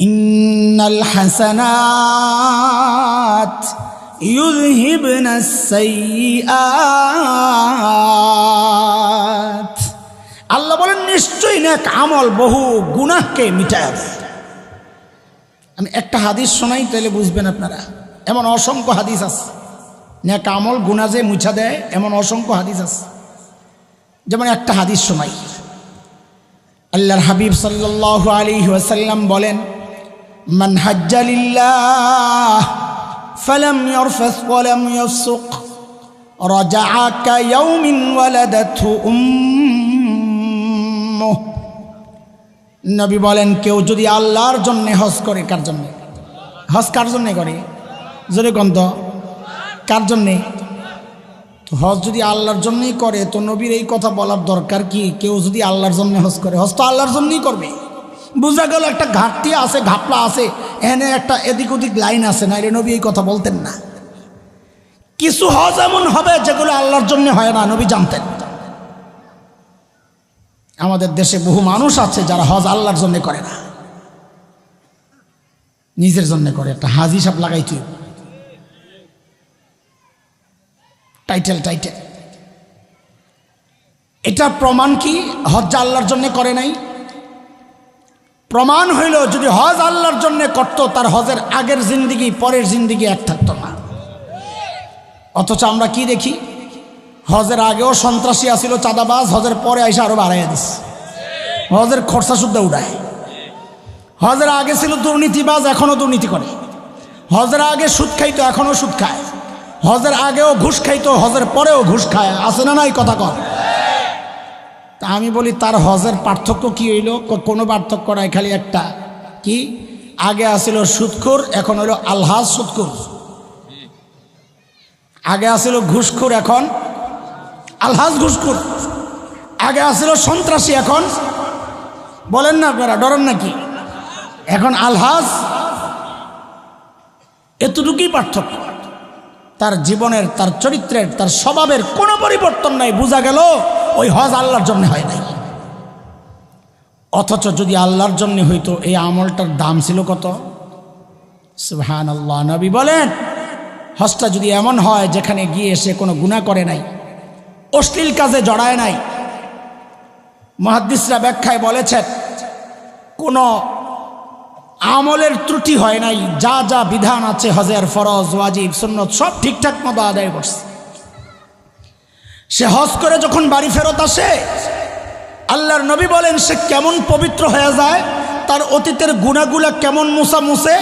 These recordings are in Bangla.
ইন্নাল হাসানাত ইউযহিবনাস সাইয়্যাত। আল্লাহ বলেন নিশ্চয়ই নেক আমল বহু গুনাহকে মিটায় দেয়। আমি একটা হাদিস শোনাই তাহলে বুঝবেন আপনারা। এমন অসংখ্য হাদিস আছে, নেক আমল গুনাহ যে মুছা দেয় এমন অসংখ্য হাদিস আছে। যেমন একটা হাদিস শোনাই, আল্লাহর হাবিব সাল্লাল্লাহু আলাইহি ওয়াসাল্লাম বলেন, মান হাজ্জা লিল্লাহ ফালাম ইয়ারফাস ওয়ালাম ইয়াফসুক রাজাআ কায়াউমিন ওয়ালাদাতহু উম্মুহ। নবী বলেন, কেউ যদি আল্লাহর জন্য হজ করে, কার জন্য হজ কার জন্য করে? জোরে গন্ধ কার জন্যে? তো হজ যদি আল্লাহর জন্যই করে তো নবীর এই কথা বলার দরকার কি? কেউ যদি আল্লাহর জন্য হজ করে, হজ তো আল্লাহর জন্যই করবে। বোঝা গেল একটা ঘাটতি আছে, ঘাপলা আছে, এখানে একটা এদিক ওদিক লাইন আছে, না রে নবী এই কথা বলতেন না। কিছু হজ এমন হবে যেগুলো আল্লাহর জন্য হয় না, নবী জানতেন। আমাদের দেশে বহু মানুষ আছে যারা হজ আল্লাহর জন্য করে না, নিজের জন্য করে। একটা হাজি সাহেব লাগাইতে টাইটেল, এটা প্রমাণ কি হজ আল্লাহর জন্য করে নাই? প্রমাণ হইল যদি হজ আল্লাহর জন্য করত, তার হজের আগের জিন্দিগি পরের জিন্দিগি এক থাকতো না। অথচ আমরা কি দেখি, হজের আগেও সন্ত্রাসী আসিল, চাঁদাবাজ, হজের পরে আইসা আরো বাড়াইয়া দিস, হজের খরচা শুদ্ধা উড়ায়। হজের আগে ছিল দুর্নীতিবাজ, এখনো দুর্নীতি করে। হজের আগে সুদ খাইতো, এখনো সুদ খায়। হজের আগেও ঘুষ খাইতো, হজের পরেও ঘুষ খায়। আছে না নাই কথা কর? তা আমি বলি তার হজের পার্থক্য কি হইল? কোনো পার্থক্য নাই, খালি একটা, কি আগে আসিল সুদখোর, এখন হইল আলহাজ সুদখোর। আগে আসিল ঘুষখোর, এখন আলহাজ ঘুষখোর। আগে আসিল সন্ত্রাসী, এখন বলেন না আপনারা, ডরেন নাকি? এখন আলহাজ। এতটুকুই পার্থক্য। তার জীবনের, তার চরিত্রের, তার স্বভাবের কোনো পরিবর্তন নাই। বোঝা গেল ওই হজ আল্লাহর জন্য হয় নাই। অথচ যদি আল্লাহর জন্য হইতো, এই আমলটার দাম ছিল কত? সুবহানাল্লাহ। নবী বলেন, হজটা যদি এমন হয় যেখানে গিয়ে সে কোনো গুনাহ করে নাই, অশ্লীল কাজে জড়ায় নাই, মুহাদ্দিসরা ব্যাখ্যায় বলেছেন কোনো আমলের ত্রুটি হয় নাই, যা যা বিধান আছে হজের, ফরজ, ওয়াজিব, সুন্নত সব ঠিকঠাক মতো আদায় করছে, সে হজ করে যখন বাড়ি ফেরত আসে, আল্লাহর নবী বলেন সে কেমন পবিত্র হয়ে যায়, তার অতীতের গুনাহগুলা কেমন মুছে।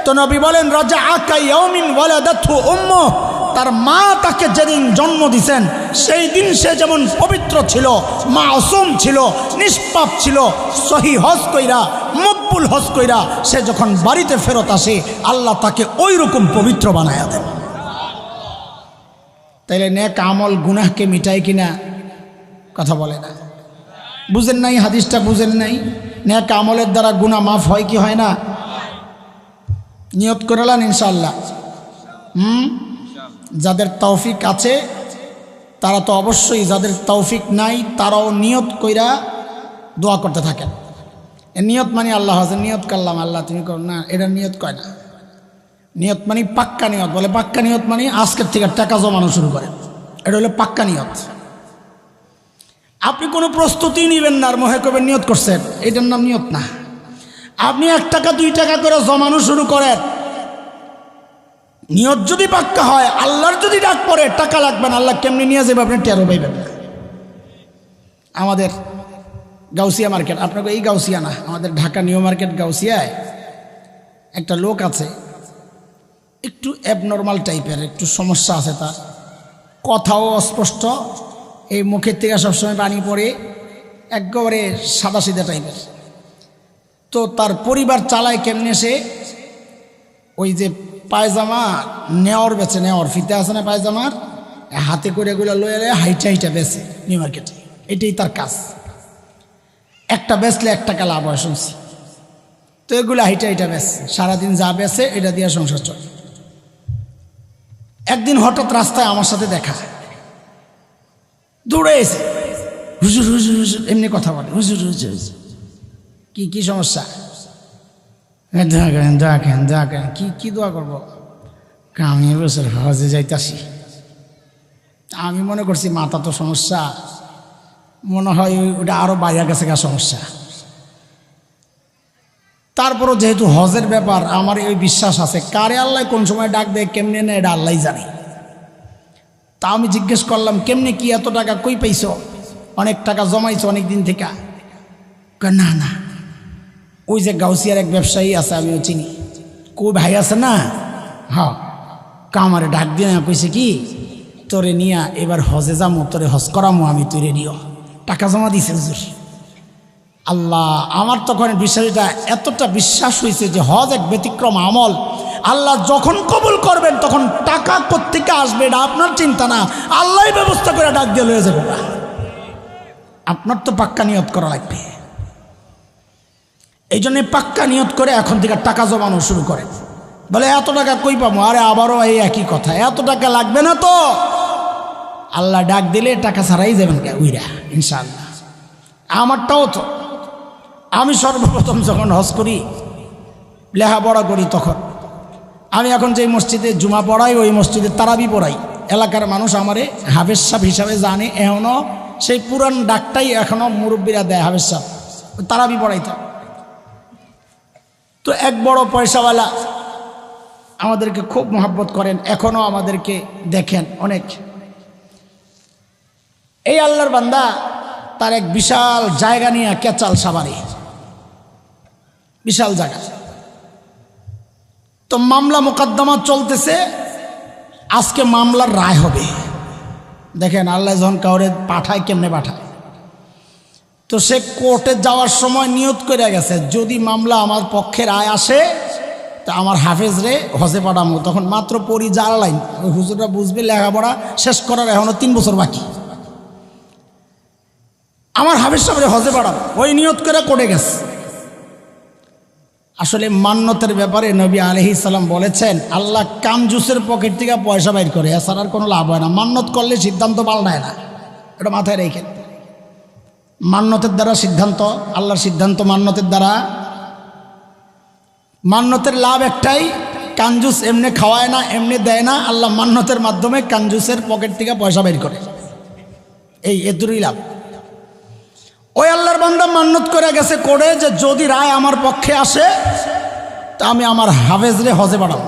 তো নবী বলেন, রাজাআ কায়াউমিন ওয়ালাদাতহু উম্মুহ, তার মা তাকে যেদিন জন্ম দিয়েছেন সেই দিন সে যেমন পবিত্র ছিল, মাসুম ছিল, নিষ্পাপ ছিল, সহি হজ কইরা, মকবুল হজ কইরা সে যখন বাড়িতে ফেরত আসে, আল্লাহ তাকে ওই রকম পবিত্র বানায়া দেন। তাইলে নেক আমল গুনাহকে মিটায় কিনা? কথা বলে না। বুঝেন নাই হাদিসটা? বুঝেন নাই? নেক আমলের দ্বারা গুনাহ মাফ হয় কি হয় না? নিয়ত করলেন ইনশাআল্লাহ। যাদের তৌফিক আছে তারা তো অবশ্যই, যাদের তৌফিক নাই তারাও নিয়ত কইরা দোয়া করতে থাকেন। নিয়ত মানে আল্লাহ হাজার নিয়ত করলাম, আল্লাহ তুমি কর না, এটা নিয়ত কয় না। নিয়ত মানে পাক্কা নিয়ত। বলে পাক্কা নিয়ত মানে আজকের থেকে টাকা জমানো শুরু করেন, এটা হলো পাক্কা নিয়ত। আপনি কোনো প্রস্তুতি নেবেন না আর মনে করবেন নিয়ত করছেন, এটার নাম নিয়ত না। আপনি 1 টাকা 2 টাকা করে জমানো শুরু করেন, নিয়ত যদি পাক্কা হয়, আল্লাহর যদি ডাক পড়ে, টাকা লাগবে না, আল্লাহ কেমনি নিয়ে যাবে আপনি টেরও পাইবেন না। আমাদের গাউসিয়া মার্কেট, আপনাকে এই গাউসিয়া না, আমাদের ঢাকা নিউ মার্কেট গাউসিয়ায় একটা লোক আছে, একটু অ্যাবনর্মাল টাইপের, একটু সমস্যা আছে তার, কথাও অস্পষ্ট, এই মুখের থেকে সবসময় পানি পড়ে, একেবারে সাদাসিধা টাইপের। তো তার পরিবার চালায় কেমনে? সে ওই যে পায়জামা নেওয়ার বেছে, নেওয়ার ফিতে আছে না পায়জামার, হাতে করে এগুলো লয়ে হাইটা বেছে নিউ মার্কেটে, এটাই তার কাজ। একটা বেচলে 1 টাকা লাভ হয় শুনছি। তো এগুলো হাইটা বেছে, সারাদিন যা বেছে এটা দিয়ে সংসার চলে। একদিন হঠাৎ রাস্তায় আমার সাথে দেখা, দৌড়ে এসে হুজুর হুজুর হুজুর এমনি কথা বলে, হুজুর হুজুর হুজুর। কি সমস্যা? দোয়া করেন দোয়া করেন দোয়া করেন। কি দোয়া করবো? আমি এবছর হজে যাইতাছি। আমি মনে করছি মাথা তো সমস্যা, মনে হয় ওটা আরও বাইরে গেছে গা সমস্যা। তারপরও যেহেতু হজের ব্যাপার, আমার ওই বিশ্বাস আছে কারে আল্লাহ কোন সময় ডাক দেয় কেমনে না এটা আল্লাহ জানে। তা আমি জিজ্ঞেস করলাম কেমনে কি এত টাকা কই পাইছো? অনেক টাকা জমাইছো অনেক দিন থেকে? না না, ওই যে গাউসিয়ার এক ব্যবসায়ী আছে আমিও চিনি, কই ভাই আছে না, হ্যাঁ কামারে ডাক দিয়ে কইছে কি তোরে নিয়া এবার হজে যাবো, তোরে হজ করামো আমি, তুই রেডিও। টাকা জমা দিছে হুজুর। আল্লাহ, আমার তখন বিষয়টা এতটা বিশ্বাস হয়েছে যে হজ এক ব্যতিক্রম আমল, আল্লাহ যখন কবুল করবেন তখন টাকা কোত্থেকে আসবে এটা আপনার চিন্তা না, আল্লাহ ব্যবস্থা করে ডাক দিয়ে লয়ে যাবে। আপনার তো পাক্কা নিয়ত করা লাগবে। এই জন্যে পাক্কা নিয়ত করে এখন থেকে টাকা জমানো শুরু করে। বলে এত টাকা কই পাবো? আরে আবারও এই একই কথা, এত টাকা লাগবে না তো। আল্লাহ ডাক দিলে টাকা ছাড়াই যাবেন উইরা ইনশাআল্লাহ। আমারটাও তো, আমি সর্বপ্রথম যখন হজ করি লেখাপড়া করি তখন আমি এখন যে মসজিদে জুমা পড়াই ওই মসজিদে তারাবি পড়াই। এলাকার মানুষ আমারে হাফেজ সাহেব হিসাবে জানে, এখনও সেই পুরান ডাকটাই এখনও মুরব্বীরা দেয় হাফেজ সাহেব। তারাবি পড়াইতাম। তো এক বড় পয়সাওয়ালা আমাদেরকে খুব মহব্বত করেন, এখনও আমাদেরকে দেখেন অনেক। এই আল্লাহর বান্দা তার এক বিশাল জায়গা নিয়ে কেচাল সাবারে, বিশাল জায়গা। তো মামলা মোকদ্দমা চলতেছে, আজকে মামলার রায় হবে। দেখেন আল্লাহ যখন কাউরে পাঠায় কেমনে পাঠায়। তো সে কোর্টে যাওয়ার সময় নিয়ত করে গেছে যদি মামলা আমার পক্ষে রায় আসে তা আমার হাফেজ রে হজে পাঠাবো। তখন মাত্র পড়ি 4 লাইন, ওই হুজুররা বুঝবে লেখাপড়া শেষ করার এখনো 3 বছর বাকি। আমার হাফেজ সাহেবরে হজে পাঠাবো, ওই নিয়ত করে কোর্টে গেছে। আসলে মান্যতের ব্যাপারে নবী আলাইহিস সালাম বলেছেন আল্লাহ কামজুসের পকেট থেকে পয়সা বাইর করে, এছাড়া আর কোনো লাভ হয় না। মান্যত করলে সিদ্ধান্ত পাল্টায় না, এটা মাথায় রেখেন। মান্যতের দ্বারা সিদ্ধান্ত, আল্লাহর সিদ্ধান্ত মান্যতের দ্বারা। মান্যতের লাভ একটাই, কাঞ্জুস এমনি খাওয়ায় না, এমনি দেয় না। আল্লাহ মান্যতের মাধ্যমে কাঞ্জুসের পকেট থেকে পয়সা বের করে, এই এদুরই লাভ। ওই আল্লাহর বান্দা মান্যত করে গেছে করে যে যদি রায় আমার পক্ষে আসে তা আমি আমার হাফেজরে হজে পাঠাবো।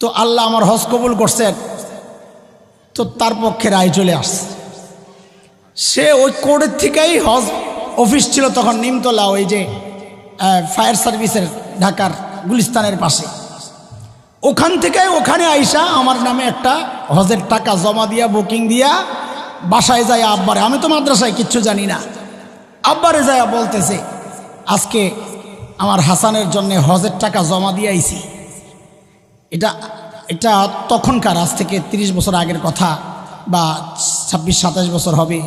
তো আল্লাহ আমার হজ কবুল করছেন, তো তার পক্ষে রায় চলে আসছে। সে ওই কোর্টের থেকেই হজ অফিস ছিল তখন নিমতলা, ওই যে ফায়ার সার্ভিসের ঢাকার গুলিস্তানের পাশে, ওখান থেকে ওখানে আইসা আমার নামে একটা হজের টাকা জমা দিয়া বুকিং দিয়া বাসায় যায় আব্বারে। আমি তো মাদ্রাসায় কিচ্ছু জানি না, আব্বারে যায় বলতেছে আজকে আমার হাসানের জন্য হজের টাকা জমা দিয়ে আইছি। এটা তখনকার, আজ থেকে 30 বছর আগের কথা, বা 26-27 বছর হবে।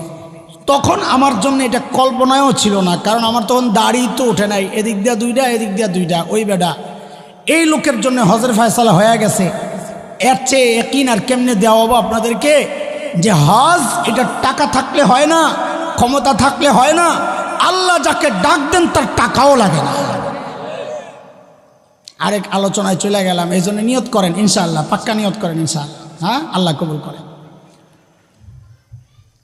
তখন আমার জন্য এটা কল্পনায়ও ছিল না, কারণ আমার তখন দাড়ি তো ওঠে নাই, এদিক দিয়া 2টা এদিক দিয়া 2টা। ওই বেটা এই লোকের জন্য হজের ফয়সালা হয়ে গেছে, এর চেয়ে ইয়াকিন আর কেমনে দেওয়া হবো আপনাদেরকে যে হজ এটা টাকা থাকলে হয় না, ক্ষমতা থাকলে হয় না। আল্লাহ যাকে ডাক দেন তার টাকাও লাগে না। আরেক আলোচনায় চলে গেলাম, এই জন্য নিয়ত করেন ইনশাআল্লাহ, পাক্কা নিয়ত করেন ইনশাআল্লাহ, হ্যাঁ আল্লাহ কবুল করেন।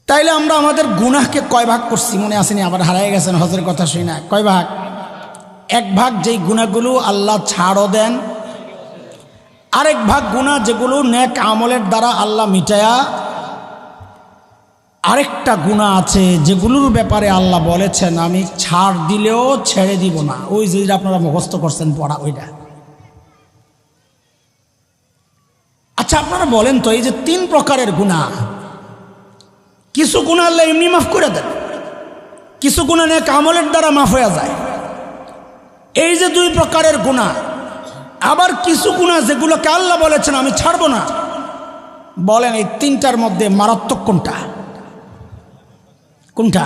তাইলে আমরা আমাদের গুনাহকে কয় ভাগ করছি মনে আসেনি? আবার হারাই গেছেন হজের কথা শুই না। কয় ভাগ? 1 ভাগ যেই গুনাহগুলো আল্লাহ ছাড়ও দেন, আরেক ভাগ গুনাহ যেগুলো নেক আমলের দ্বারা আল্লাহ মিটায়া, আরেকটা গুনাহ আছে যেগুলোর ব্যাপারে আল্লাহ বলেছেন আমি ছাড় দিলেও ছেড়ে দিব না। ওই যেটা আপনারা মুখস্থ করছেন পড়া, ওইটা। আচ্ছা আপনারা বলেন তো, এই যে 3 প্রকারের গুনাহ, কিছু গুনাহ আল্লাহ এমনি মাফ করে দেন, কিছু গুনাহ নেক আমলের দ্বারা মাফ হয়ে যায়। এই যে 2 প্রকারের গুনাহ, আবার কিছু গুনাহ যেগুলোকে আল্লাহ বলেছেন আমি ছাড়বো না। বলেন এই 3টার মধ্যে মারাত্মক কোনটা? কোনটা?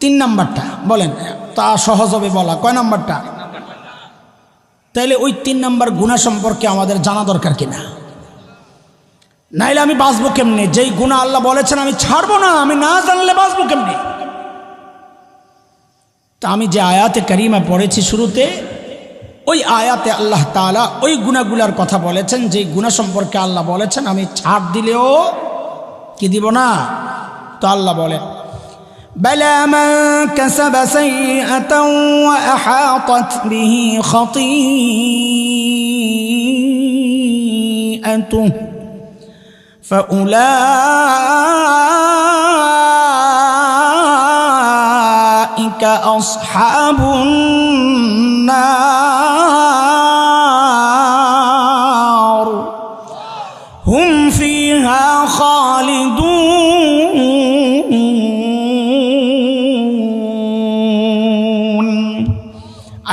3 নাম্বারটা বলেন, তা সহজ হবে বলা। কয় নাম্বারটা? তাইলে ওই 3 নাম্বার গুনাহ সম্পর্কে আমাদের জানা দরকার কিনা? নাইলে আমি বাঁচবো কেমনে? যেই গুনাহ আল্লাহ বলেছেন আমি ছাড়বো না, আমি না জানলে বাঁচবো কেমনে? তা আমি যে আয়াতে কারিমা পড়েছি শুরুতে, ওই আয়াতে আল্লাহ তাআলা ওই গুনাহগুলার কথা বলেছেন, যে গুনাহ সম্পর্কে আল্লাহ বলেছেন আমি ছাড় দিলেও কি দিব না। তো আল্লাহ বলেন বালা মান কাসাবা সাইয়্যাতান ওয়া আহাতাত বিহি খাতিআতুহু ফাউলাইকা আসহাবুন নার হুম ফিহা খালিদুন।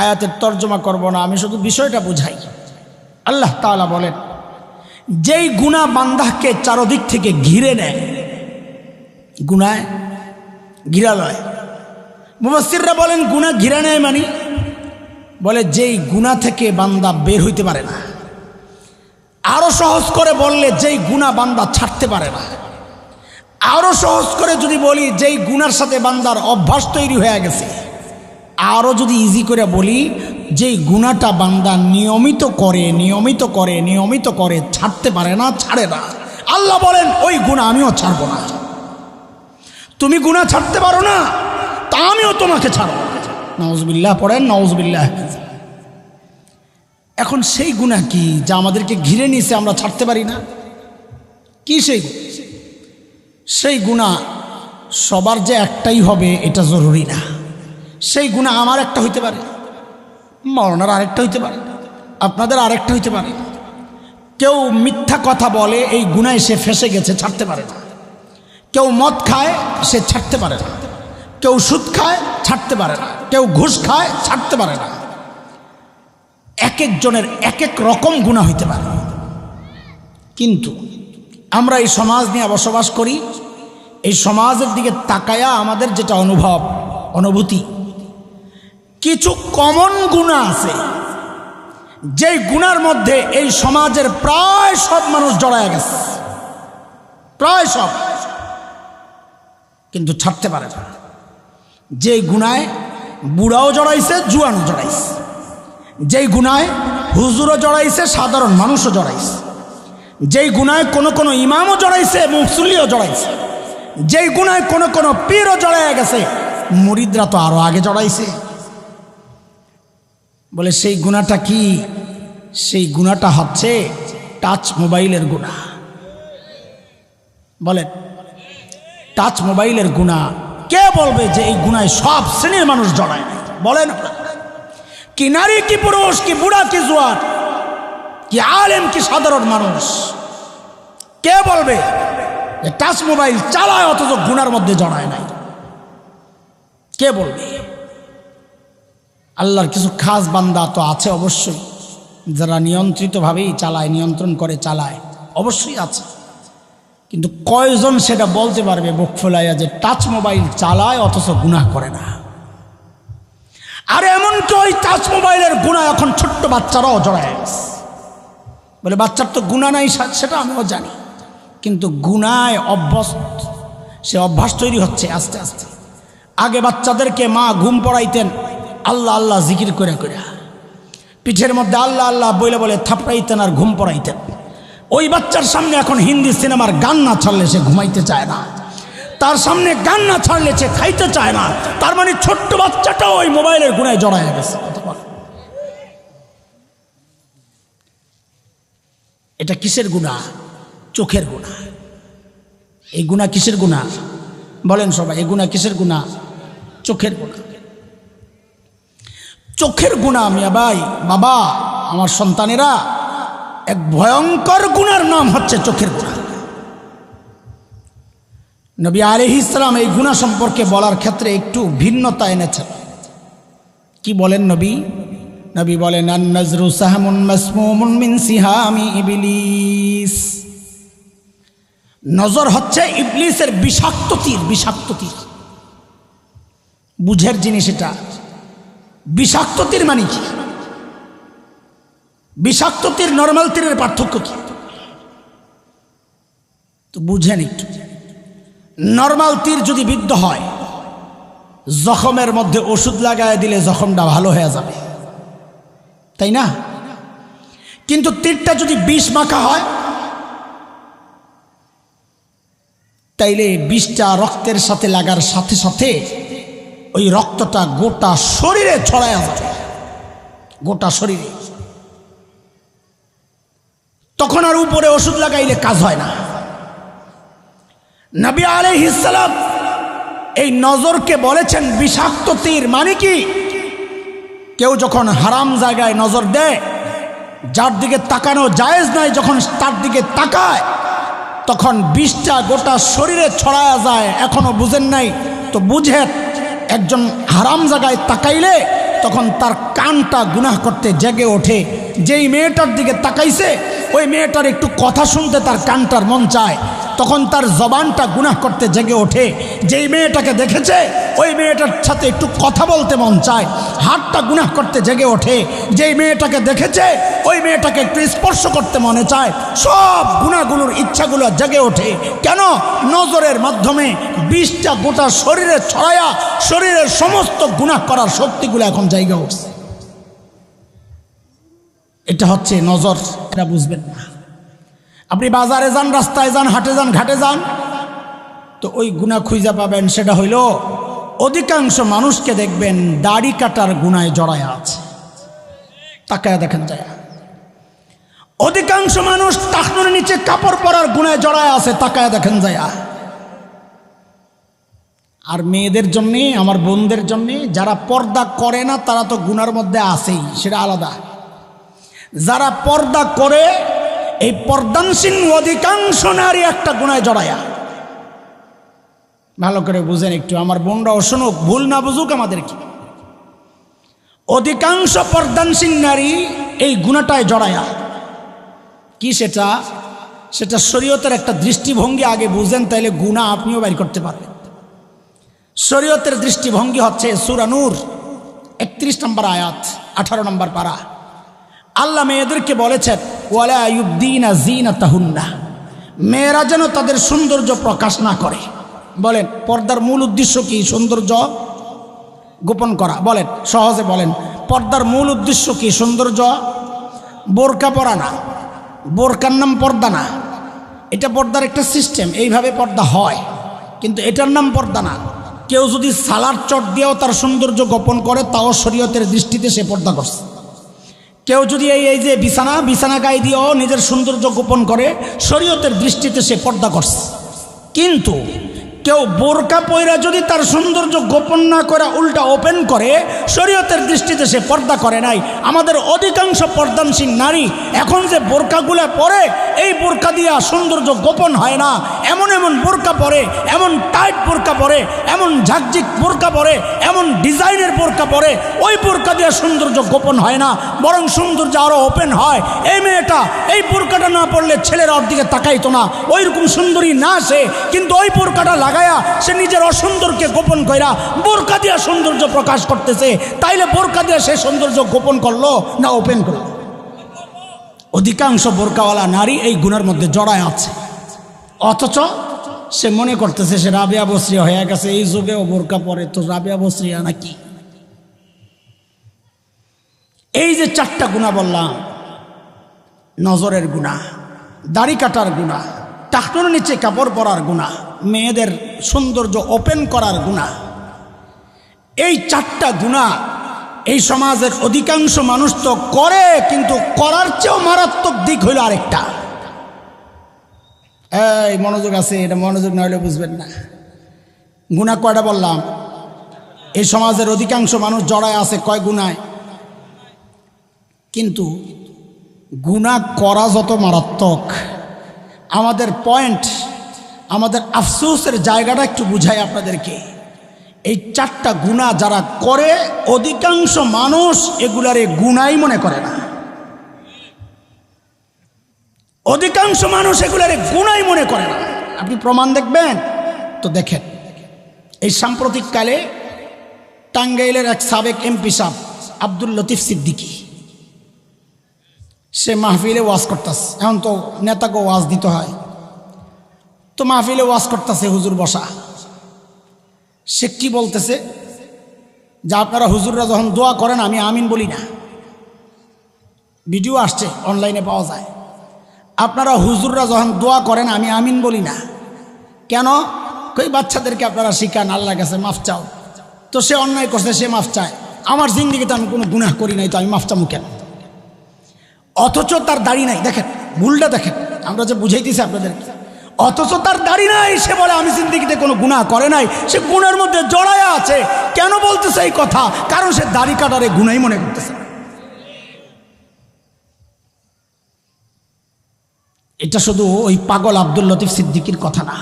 আয়াতের তর্জমা করব না, আমি শুধু বিষয়টা বুঝাই। আল্লাহ তাআলা বলেন যেই গুনাহ বান্দাকে চারদিক থেকে ঘিরে নেয়, গুনাহ ঘিরালয়। মুফাসসিররা বলেন গুনাহ ঘিরে নেয় মানে বলে যেই গুনাহ থেকে বান্দা বের হইতে পারে না। আরো সহজ করে বললে যেই গুনাহ বান্দা ছাড়তে পারে না। আরো সহজ করে যদি বলি যেই গুনার সাথে বান্দার অভ্যাস তৈরি হয়ে গেছে। আরো যদি ইজি করে বলি যেই গুনাহটা বান্দা নিয়মিত করে ছাড়তে পারে না, ছাড়ে না। আল্লাহ বলেন ওই গুনাহ আমিও ছাড়বো না। তুমি গুনাহ ছাড়তে পারো না, তা আমিও তোমাকে ছাড়বো না। নাউজুবিল্লাহ পড়েন, নাউজুবিল্লাহ। এখন সেই গুনাহ কি যা আমাদেরকে ঘিরে নিয়েছে আমরা ছাড়তে পারি না? কি সেই গুনাহ সবার যে একটাই হবে এটা জরুরি না। সেই গুনাহ আমার একটা হইতে পারে, মরনার আরেকটা হইতে পারে, আপনাদের আরেকটা হইতে পারে। কেউ মিথ্যা কথা বলে, এই গুনায় সে ফেঁসে গেছে, ছাড়তে পারে না। কেউ মদ খায়, সে ছাড়তে পারে না। কেউ সুদ খায়, ছাড়তে পারে না। কেউ ঘুষ খায়, ছাড়তে পারে না। এক একজনের এক এক রকম গুনাহ হইতে পারে। কিন্তু আমরা এই সমাজ নিয়ে বসবাস করি, এই সমাজের দিকে তাকায়া আমাদের যেটা অনুভূতি, কিছু কমন গুনাহ আছে যেই গুনার মধ্যে এই সমাজের প্রায় সব মানুষ জড়ায় গেছে, প্রায় সব, কিন্তু ছাড়তে পারে না। যেই গুনায় বুড়াও জড়াইছে, জুয়ানও জড়াইছে। যেই গুনায় হুজুরও জড়াইছে, সাধারণ মানুষও জড়াইছে। যেই গুনায় কোনো ইমামও জড়াইছে, মুসল্লিও জড়াইছে। যেই গুনায় কোনো পীরও জড়াইয়া গেছে, মুরিদরা তো আরো আগে জড়াইছে। বলে সেই গুনাহটা কি? সেই গুনাহটা হচ্ছে টাচ মোবাইলের গুনাহ। বলেন টাচ মোবাইলের গুনাহ। কে বলবে যে এই গুনায় সব শ্রেণীর মানুষ জড়ায়? বলেন কি নারী, কি পুরুষ, কি বুড়া, কি জোয়ান, কি আলেম, কি সাধারণ মানুষ, কে বলবে যে টাচ মোবাইল চালায় অথচ গুনার মধ্যে জড়ায় নাই? কে বলবে? আল্লাহর কিছু খাস বান্দা তো আছে অবশ্যই, যারা নিয়ন্ত্রিতভাবেই চালায়, নিয়ন্ত্রণ করে চালায়, অবশ্যই আছে। কিন্তু কয়জন সেটা বলতে পারবে বুক ফুলাইয়া যে টাচ মোবাইল চালায় অথচ গুনাহ করে না? আর এমনকি ওই টাচ মোবাইলের গুনাহ এখন ছোট্ট বাচ্চারাও জড়ায় গেছে। বলে বাচ্চার তো গুনাহ নাই, সেটা আমিও জানি, কিন্তু গুনায় অভ্যস্ত, সে অভ্যাস তৈরি হচ্ছে আস্তে আস্তে। আগে বাচ্চাদেরকে মা ঘুম পড়াইতেন আল্লাহ আল্লাহ জিকির করে করে, পিঠের মধ্যে আল্লাহ আল্লাহ বলে বলে থাপড়াইতেন আর ঘুম পড়াইতেন। ওই বাচ্চার সামনে এখন হিন্দি সিনেমার গান না ছাড়লে সে ঘুমাইতে চায় না, তার সামনে গান না ছাড়লে সে খাইতে চায় না। তার মানে ছোট্ট বাচ্চাটাও ওই মোবাইলের গুনায় জড়ায় গেছে। এটা কিসের গুনাহ? চোখের গুনাহ। এই গুনাহ কিসের গুনাহ? বলেন সবাই, এই গুনাহ কিসের গুনাহ? চোখের গুনাহ। চোখের গুনাহ মিয়া ভাই, বাবা, আমার সন্তানেরা, এক ভয়ঙ্কর গুনার নাম হচ্ছে চোখের গুনাহ। নবী আলাইহিস সালাম এই গুনাহ সম্পর্কে বলার ক্ষেত্রে একটু ভিন্নতা এনেছেন। কি বলেন নবী? নবী বলেন আন-নাজরু সাহমুন মাসমুমুন মিন সিহামি ইবলিস। নজর হচ্ছে ইবলিসের বিষাক্ত তীর, বিষাক্ত তীর। বুঝের জিনিস এটা। বিষাক্ত তীর মানে কি? বিষাক্ত তীর নরমাল তীরের পার্থক্য কি তো বুঝেন একটু। নরমাল তীর যদি বিদ্ধ হয় জখমের মধ্যে ওষুধ লাগায় দিলে জখমটা ভালো হয়ে যাবে, তাই না? কিন্তু তীরটা যদি বিষ মাখা হয় তাইলে বিষটা রক্তের সাথে লাগার সাথে সাথে ওই রক্তটা গোটা শরীরে ছড়ায় যাবে, গোটা শরীরে। তখন আর উপরে ওষুধ লাগাইলে কাজ হয় না। নবী আলাইহিস সালাম এই নজরকে বলেছেন বিষাক্ত তীর। মানে কি? কেউ যখন হারাম জায়গায় নজর দেয়, যার দিকে তাকানো জায়েজ নাই, যখন তার দিকে তাকায় তখন বিষটা গোটা শরীরে ছড়ায়া যায়। এখনো বুঝেন নাই তো বুঝেন, একজন হারাম জায়গায় তাকাইলে তখন তার কানটা গুনাহ করতে জেগে ওঠে। যেই মেয়েটার দিকে তাকাইছে ওই মেয়েটার একটু কথা শুনতে তার কানটার মন চায়, তখন তার জবানটা গুনাহ করতে জেগে ওঠে। যেই মেয়েটাকে দেখেছে ওই মেয়েটার সাথে একটু কথা বলতে মন চায়, হাতটা গুনাহ করতে জেগে ওঠে। যেই মেয়েটাকে দেখেছে ওই মেয়েটাকে একটু স্পর্শ করতে মনে চায়। সব গুনাহগুলোর ইচ্ছাগুলো জেগে ওঠে। কেন? নজরের মাধ্যমে বিষটা গোটা শরীরে ছড়ায়া শরীরের সমস্ত গুনাহ করার শক্তিগুলো এখন জায়গা উঠছে। এটা হচ্ছে নজর। এটা বুঝবেন না। আপনি বাজারে যান, রাস্তায় যান, হাটে যান, ঘাটে যান, তো ওই গুনাহ খুঁজে পাবেন। সেটা হইল অধিকাংশ মানুষকে দেখবেন দাড়ি কাটার গুনায় জড়ায় আছে। তাকায় দেখেন যায়। অধিকাংশ মানুষ টাকনোর নিচে কাপড় পরার গুনায় জড়ায় আছে। তাকায় দেখেন যায়। আর মেয়েদের জন্যে, আমার বোনদের জন্যে, যারা পর্দা করে না তারা তো গুনার মধ্যে আছেই, সেটা আলাদা। যারা পর্দা করে, এই পর্দানসীন অধিকাংশ নারী একটা গুনায় জড়ায়া। ভালো করে বুঝেন একটু, আমার বোনরাও শুনুক, ভুল না বুঝুক আমাদের কি। অধিকাংশ পর্দানসীন নারী এই গুনাহটায় জড়ায়া। কি সেটা? সেটা শরীয়তের একটা দৃষ্টিভঙ্গি। আগে বুঝেন, তাইলে গুনাহ আপনিও বাইর করতে পারবেন। শরীয়তের দৃষ্টিভঙ্গি হচ্ছে সূরা নূর 31 নম্বর আয়াত, 18 নম্বর পারা। আল্লাহ মেয়েদেরকে বলেছেন ওয়ালা ইউবদিনা যিনাতাহুন্না, মেয়েরা যেন তাদের সৌন্দর্য প্রকাশ না করে। বলেন পর্দার মূল উদ্দেশ্য কি? সৌন্দর্য গোপন করা। বলেন সহজে বলেন, পর্দার মূল উদ্দেশ্য কি? সৌন্দর্য। বোরকা পরা না, বোরকার নাম পর্দা না। এটা পর্দার একটা সিস্টেম, এইভাবে পর্দা হয়, কিন্তু এটার নাম পর্দা না। কেউ যদি সালার চট দিয়েও তার সৌন্দর্য গোপন করে, তাও শরীয়তের দৃষ্টিতে সে পর্দা করছে। কেউ যদি এই যে বিছানা গায়ে দিয়েও নিজের সৌন্দর্য গোপন করে, শরীয়তের দৃষ্টিতে সে পর্দা করছে। কিন্তু কেউ বোরকা পয়রা যদি তার সৌন্দর্য গোপন না করে উল্টা ওপেন করে, শরীয়তের দৃষ্টিতে সে পর্দা করে নাই। আমাদের অধিকাংশ পর্দানসীন নারী এখন যে বোরকাগুলো পরে, এই বোরকা দিয়া সৌন্দর্য গোপন হয় না। এমন এমন বোরকা পরে, এমন টাইট বোরকা পরে, এমন ঝাকঝিক বোরকা পরে, এমন ডিজাইনের বোরকা পরে, ওই বোরকা দিয়া সৌন্দর্য গোপন হয় না, বরং সৌন্দর্য আরও ওপেন হয়। এই মেয়েটা এই বোরকাটা না পরলে ছেলেরা ওর দিকে তাকাইতো না, ওই রকম সুন্দরী না সে, কিন্তু ওই বোরকাটা লাগায়া সে নিজের অসুন্দরকে গোপন কইরা বোরকা দিয়া সৌন্দর্য প্রকাশ করতেছে। তাইলে বোরকা দিয়া সে সৌন্দর্য গোপন করলো না ওপেন করলো? অধিকাংশ বোরকাওয়ালা নারী এই গুণের মধ্যে জড়ায় আছে, অথচ সে মনে করতেছে সে রাবিয়া বসরিয়া হয়ে গেছে। এই যুগেও বোরকা পরে, তো রাবিয়া বসরিয়া নাকি? এই যে 4টা গুনাহ বললাম, নজরের গুনাহ, দাড়ি কাটার গুনাহ, টাকনোর নিচে কাপড় পরার গুনাহ, মেয়েদের সৌন্দর্য ওপেন করার গুনাহ, এই 4টা গুনাহ এই সমাজের অধিকাংশ মানুষ তো করে, কিন্তু করার চেয়েও মারাত্মক দিক হইল আরেকটা। এই মনোযোগ আছে, এটা মনোযোগ না হলে বুঝবেন না। গুনাহ কয়টা বললাম? এই সমাজের অধিকাংশ মানুষ জড়ায় আছে কয় গুনায়। কিন্তু গুনাহ করা যত মারাত্মক, আমাদের পয়েন্ট, আমাদের আফসোসের জায়গাটা একটু বুঝাই আপনাদেরকে। এই 4টা গুনাহ যারা করে, অধিকাংশ মানুষ এগুলারে গুনাহই মনে করে না। অধিকাংশ মানুষ এগুলারে গুনাহই মনে করে না। আপনি প্রমাণ দেখবেন তো দেখেন, এই সাম্প্রতিককালে টাঙ্গাইলের এক সাবেক এমপি সাহেব আব্দুল লতিফ সিদ্দিকী, সে মাহফিলে ওয়াজ করতেছে। এখন তো নেতাকে ওয়াজ দিতে হয়, তো মাহফিলে ওয়াজ করতেছে, হুজুর বসা। সে কি বলতেছে? যা আপনারা হুজুররা যখন দোয়া করেন আমি আমিন বলি না, ভিডিও আসছে অনলাইনে পাওয়া যায়। আপনারা হুজুররা যখন দোয়া করেন আমি আমিন বলি না কেন? কই বাচ্চাদেরকে আপনারা শিখান আল্লাহর কাছে মাফ চাও, তো সে অন্যায় করছে সে মাফ চায়, আমার জিন্দিগিতে আমি কোনো গুনাহ করি নাই তো আমি মাফ চামু কেন? অথচ তার দাড়ি নাই, দেখেন ভুলটা দেখেন, আমরা যে বুঝাইতেছি আপনাদেরকে, অথচ তার দাড়ি নাই, সে বলে আমি জিন্দিগিতে কোনো গুনাহ করে নাই, সে গুনার মধ্যে জড়ায়া আছে। কেন বলতেছে এই কথা? কারণ সে দাড়ি কাটারে গুনাই মনে করতেছে। এটা শুধু ওই পাগল আব্দুল লতিফ সিদ্দিকীর কথা না,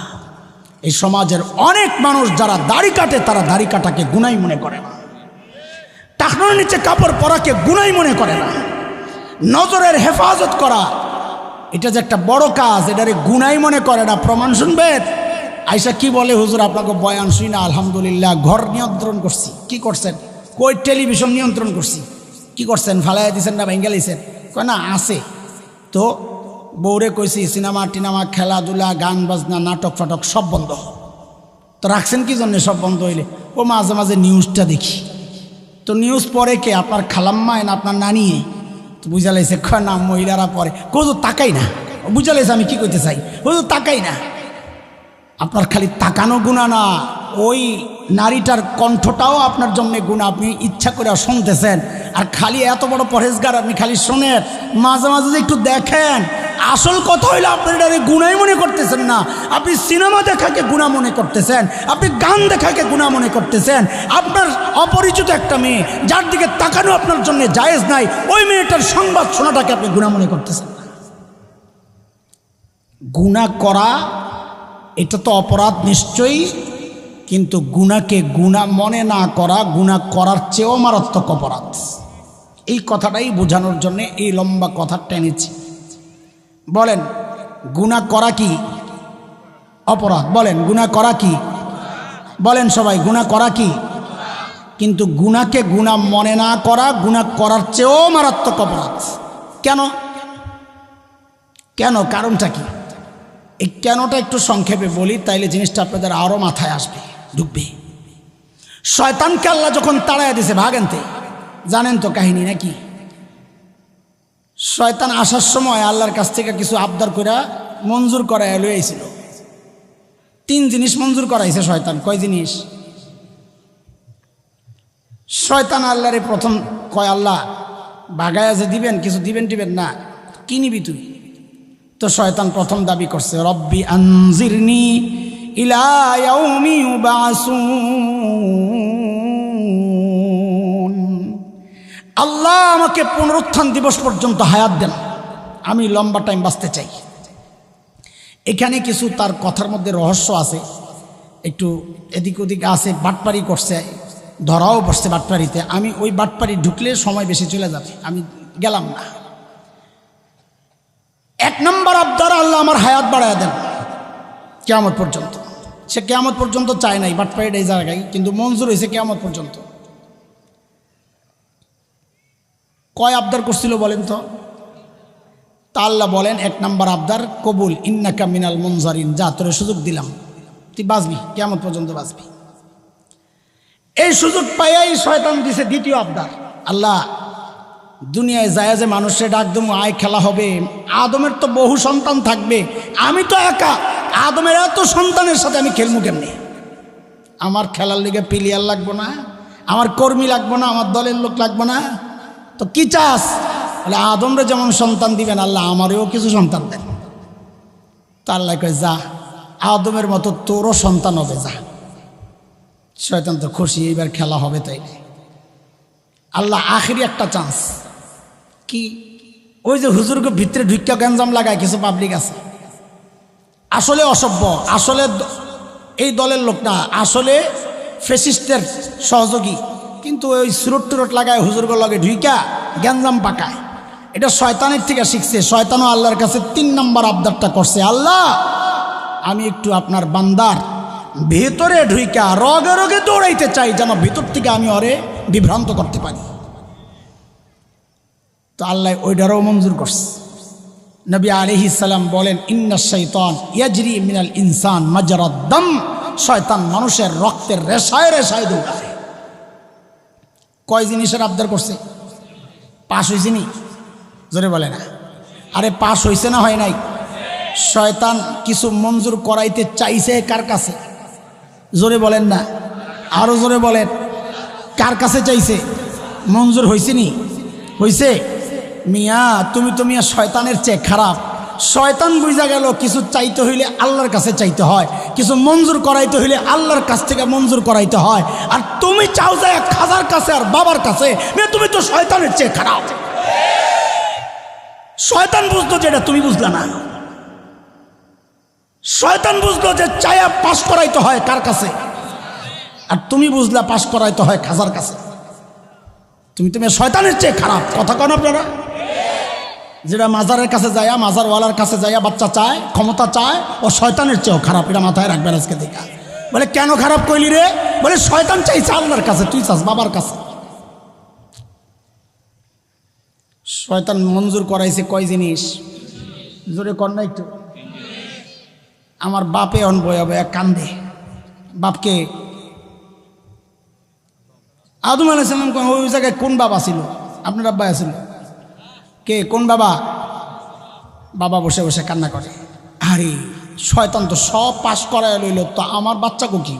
এই সমাজের অনেক মানুষ যারা দাড়ি কাটে তারা দাড়ি কাটাকে গুনাই মনে করে না, টাকনোর নিচে কাপড় পরাকে গুনাই মনে করে না, নজরের হেফাজত করা এটা যে একটা বড় কাজ এটারে গুনাই মনে করে না। প্রমাণ শুনবেন? আইসা কি বলে, হুজুর আপনাকে বয়ান শুই না, আলহামদুলিল্লাহ ঘর নিয়ন্ত্রণ করছি। কি করছেন? কই টেলিভিশন নিয়ন্ত্রণ করছি। কি করছেন? ফালাইয়া দিয়েছেন না ভেঙ্গে লাইছেন? কয় না আছে। তো বউরে কইছি সিনেমা টিনেমা খেলাধুলা গান বাজনা নাটক ফাটক সব বন্ধ। তো রাখছেন কি জন্য সব বন্ধ হইলে? ও মাঝে মাঝে নিউজটা দেখি। তো নিউজ পড়ে কে? আপনার খালাম্মায় না আপনার নানি? তো বুঝা লাইছে কয় না মহিলারা পড়ে। হুজুর তাকাই না, বুঝা লাইছে আমি কি করতে চাই। হুজুর তাকাই না। আপনার খালি তাকানো গুনাহ না, ওই নারীটার কণ্ঠটাও আপনার জন্য গুনাহ, আপনি ইচ্ছা করে শুনতেছেন। আর খালি এত বড় পরহেজগার আপনি খালি শোনেন, মাঝে মাঝে যে একটু দেখেন। আসল কথা হইলে আপনার এটারে গুনাই মনে করতেছেন না, আপনি সিনেমা দেখাকে গুনাহ মনে করতেছেন, আপনি গান দেখাকে গুনাহ মনে করতেছেন। আপনার অপরিচিত একটা মেয়ে যার দিকে তাকানো আপনার জন্য জায়েজ নাই, ওই মেয়েটার সংবাদ শোনাটাকে আপনি গুনাহ মনে করতেছেন। গুনাহ করা এটা তো অপরাধ নিশ্চয়ই, কিন্তু গুনাহকে গুনাহ মনে না করা গুনাহ করার চেয়েও মারাত্মক অপরাধ। এই কথাটাই বোঝানোর জন্য এই লম্বা কথা টেনেছি। বলেন গুনাহ করা কি অপরাধ? বলেন গুনাহ করা কি? বলেন সবাই গুনাহ করা কি? কিন্তু গুনাহকে গুনাহ মনে না করা গুনাহ করার চেয়েও মারাত্মক অপরাধ। কেন? কেন? কারণটা কি? এই কেনটা একটু সংক্ষেপে বলি, তাইলে জিনিসটা আপনাদের আরও মাথায় আসবে, ঢুকবে। শয়তানকে আল্লাহ যখন তাড়াইয়া দিয়েছে ভাগেনতে, জানেন তো কাহিনী নাকি? শয়তান আসার সময় আল্লাহর কাছ থেকে কিছু আবদার করে মঞ্জুর করাইয়া লই আইছিল। 3 জিনিস মঞ্জুর করাইছে শয়তান। কয় জিনিস? শয়তান আল্লাহরে প্রথম কয়, আল্লাহ বাগায়া যে দিবেন কিছু দিবেন টিবেন না, কি নিবি তুই? তো শয়তান প্রথম দাবি করছে, রব্বি আনজিরনি ইলা ইয়াউমি ইউবাসুন, আল্লাহ আমাকে পুনরুত্থান দিবস পর্যন্ত হায়াত দেন, আমি লম্বা টাইম বাঁচতে চাই। এখানে কিছু তার কথার মধ্যে রহস্য আছে, একটু এদিক ওদিক আছে। বাটপারি করছে, ধরাও পড়ছে বাটপারিতে। আমি ওই বাটপারি ঢুকলে সময় বেশি চলে যাবে, আমি গেলাম না। 1 নম্বর আবদার, আল্লাহ আমার হায়াত বাড়ায় দেন কিয়ামত পর্যন্ত। সে কিয়ামত পর্যন্ত চায় নাই বাটপারির এই জায়গায়, কিন্তু মঞ্জুর হয়েছে কিয়ামত পর্যন্ত। কয় আবদার করছিল বলেন তো? তা আল্লাহ বলেন 1 নম্বর আবদার কবুল, ইন্নাকা মিনাল মুনজারিন, যা তোরে সুযোগ দিলাম, তুই বাঁচবি, কিয়ামত পর্যন্ত বাঁচবি। এই সুযোগ পাইয়াই শয়তান দিছে 2য় আবদার, আল্লাহ দুনিয়ায় যায় যে মানুষের ডাক দেবো, আয় খেলা হবে, আদমের তো বহু সন্তান থাকবে, আমি তো একা, আদমের এত সন্তানের সাথে আমি খেলবো কেমনি? আমার খেলার লিগে প্লেয়ার লাগবো না, আমার কর্মী লাগবো না, আমার দলের লোক লাগবো না, তো কি চাস? বলে আদমরে যেমন সন্তান দিবেন আল্লাহ আমারও কিছু সন্তান দেন। তা আল্লাহ কয় যা, আদমের মতো তোরও সন্তান হবে, যা। শয়তান তো খুশি, এইবার খেলা হবে। তাই আল্লাহ আখেরি একটা চান্স কি, ওই যে হুজুরকে ভিতরে ঢুকিয়া গ্যাঞ্জাম লাগায় কিছু পাবলিক আছে, আসলে অসভ্য, আসলে এই দলের লোক না, আসলে ফেসিস্টের সহযোগী, কিন্তু ওই সুরট টুরট লাগায় হুজুরগুলো লগে ঢুইকা গ্যাঞ্জাম পাকায়। এটা শয়তানের থেকে শিখছে। শয়তানও আল্লাহর কাছে 3 নম্বর আবদারটা করছে, আল্লাহ আমি একটু আপনার বান্দার ভেতরে ঢুইকা রগে রগে দৌড়াইতে চাই, যেন ভিতর থেকে আমি ওরে বিভ্রান্ত করতে পারি। তো আল্লাহ ওইটারও মঞ্জুর করছে। নবী আলাইহিস সালাম বলেন, ইন্নাশ শাইতান ইয়াজরি মিনাল ইনসান মাজরাদ দাম, শয়তান মানুষের রক্তের রেশায় রেশায় দৌড়ায়। কয় জিনিসের আবদার করছে? পাস হয়েছে নি? জোরে বলে না। আরে পাস হয়েছে না হয় নাই? শয়তান কিছু মঞ্জুর করাইতে চাইছে কার কাছে? জোরে বলেন না, আরো জোরে বলেন। কার কাছে চাইছে? মঞ্জুর হয়েছে নি? হয়েছে? মিয়া তুমি তো মিয়া শয়তানের চেয়ে খারাপ। শয়তান বুঝা গেল কিছু চাইতে হইলে আল্লাহর কাছে চাইতে হয়, কিছু মঞ্জুর করাইতে হইলে আল্লাহর কাছ থেকে মঞ্জুর করাইতে হয়। আর তুমি চাও যায় খাজার কাছে আর বাবার কাছে। তুমি তো শয়তানের চেয়ে খারাপ। শয়তান বুঝতো যেটা তুমি বুঝলা না। শয়তান বুঝলো যে চায়া পাস করাইতে হয় কার কাছে, আর তুমি বুঝলা পাস করাইতে হয় খাজার কাছে। তুমি শয়তানের চেয়ে খারাপ। কথা কন আপনারা? যেটা মাজারের কাছে যায়, মাজারওয়ালার কাছে যায় বাচ্চা চায়, ক্ষমতা চায়, ও শয়তানের চেয়েও খারাপ। এটা মাথায় রাখবেন আজকে দেখা। বলে কেন খারাপ কইলি রে? বলে শয়তান চাইছে আল্লাহর কাছে, তুই চাস বাবার কাছে। শয়তান মঞ্জুর করাইছে কয় জিনিস? জোরে কর না একটু। আমার বাপে অন বয়া বয়া কান্দে। বাপকে আদম আলাইহিস সালাম ওই জায়গায় কোন বাবা ছিল? আপনার আব্বা ছিল কে? কোন বাবা? বাবা বসে বসে কান্না করে। আরে শয়তান তো সব পাস করায় লইল, তো আমার বাচ্চাকে কি?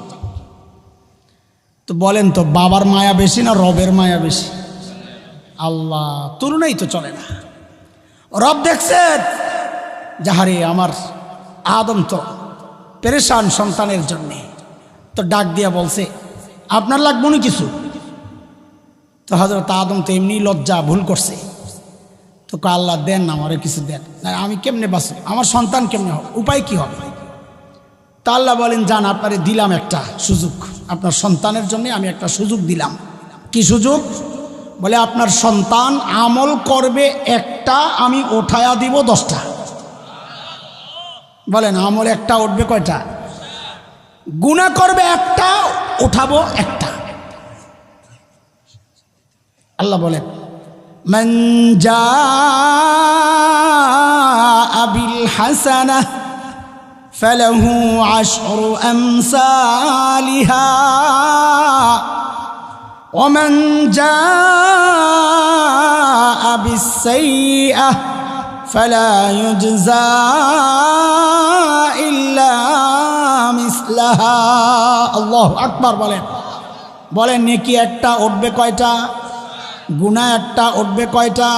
তো বলেন তো বাবার মায়া বেশি না রবের মায়া বেশি? আল্লাহ তুলনাই তো চলে না। রব দেখছেন যাহারে আমার আদম তো পেরেশান সন্তানের জন্যে, তো ডাক দিয়া বলছে আপনার লাগবো না কিছু? তো হযরত আদম তো এমনি লজ্জা ভুল করছে, তো আল্লাহ দেন না আমারে কিছু দেন। না আমি কেমনে বাঁচব, আমার সন্তান কেমনে হবে, উপায় কি হবে? তা আল্লাহ বলেন যান আপনারে দিলাম একটা সুযোগ, আপনার সন্তানের জন্য আমি একটা সুযোগ দিলাম। কি সুযোগ? বলে আপনার সন্তান আমল করবে একটা, আমি ওঠায়া দিব 10টা। বলেন আমল একটা উঠবে কয়টা? গুনাহ করবে একটা, উঠাবো একটা। আল্লাহ বলেন মান জাআ বিল হাসানাহ ফালাহু আশরু আমসালিহা ওয়া মান জাআ বিস সাইয়্যাহ ফালা ইউজজা ইল্লা মিসলাহা। আল্লাহু আকবার। বলেন নেকি একটা উঠবে কয়টা? গুনাহ একটা উঠবে কয়টা?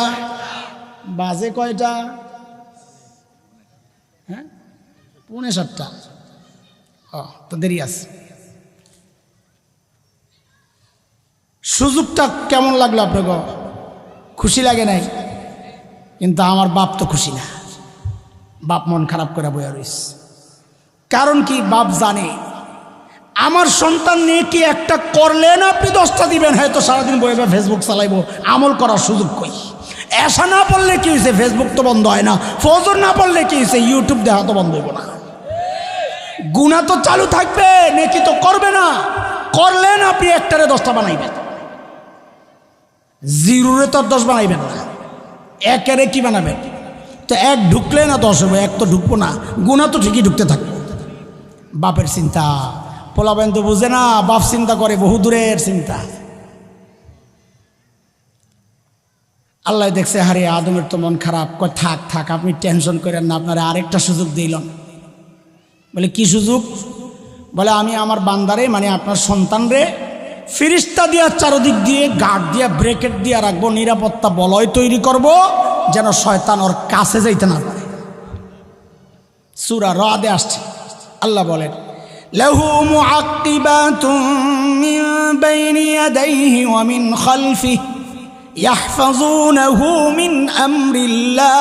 বাজে কয়টা? হ্যাঁ 7:45। তো দেরি আছে। সুযোগটা কেমন লাগলো আপনাকে? খুশি লাগে নাই? কিন্তু আমার বাপ তো খুশি না। বাপ মন খারাপ করে বইয়া রইছে। কারণ কি? বাপ জানে আমার সন্তান নেকি একটা করলেন আপনি 10টা দিবেন, হয়তো সারাদিন বইয়ে ফেসবুক চালাইবো, আমল করার সুযোগ কই? এসা না পড়লে কি হয়েছে? ফেসবুক তো বন্ধ হয় না। ফজর না পড়লে কি হয়েছে? ইউটিউব দেখা তো বন্ধ হইব না। গুনাহ তো চালু থাকবে, নেকি তো করবে না। করলেন আপনি একটারে 10টা বানাইবেন, জিরোরে তো 10 বানাইবেন না। একেরে কি বানাবেন? তো এক ঢুকলে না 10 হবে, এক তো ঢুকবো না। গুনাহ তো ঠিকই ঢুকতে থাকবে। বাপের চিন্তা পোলাবেন তো বুঝে না, বাপ চিন্তা করে বহু দূরের চিন্তা। আল্লাহ দেখছে হারে আদমের তো মন খারাপ, কয় থাক থাক আপনি টেনশন করেন না, আপনারা আরেকটা সুযোগ দিলাম। বলে কি সুযোগ? বলে আমি আমার বান্দারে মানে আপনার সন্তানরে ফিরিস্তা দিয়া চারদিক দিয়ে গার্ড দিয়া ব্রেকেট দিয়া রাখবো, নিরাপত্তা বলয় তৈরি করব যেন শয়তান ওর কাছে যাইতে না পারে। সূরা রাদে আসছে। আল্লাহ বলেন লাহু মুআক্কিবাতুম মিন বাইনি ইয়াদাইহি ওয়া মিন খালফিহি ইয়াহফাযুনাহু মিন আমরিল্লাহ।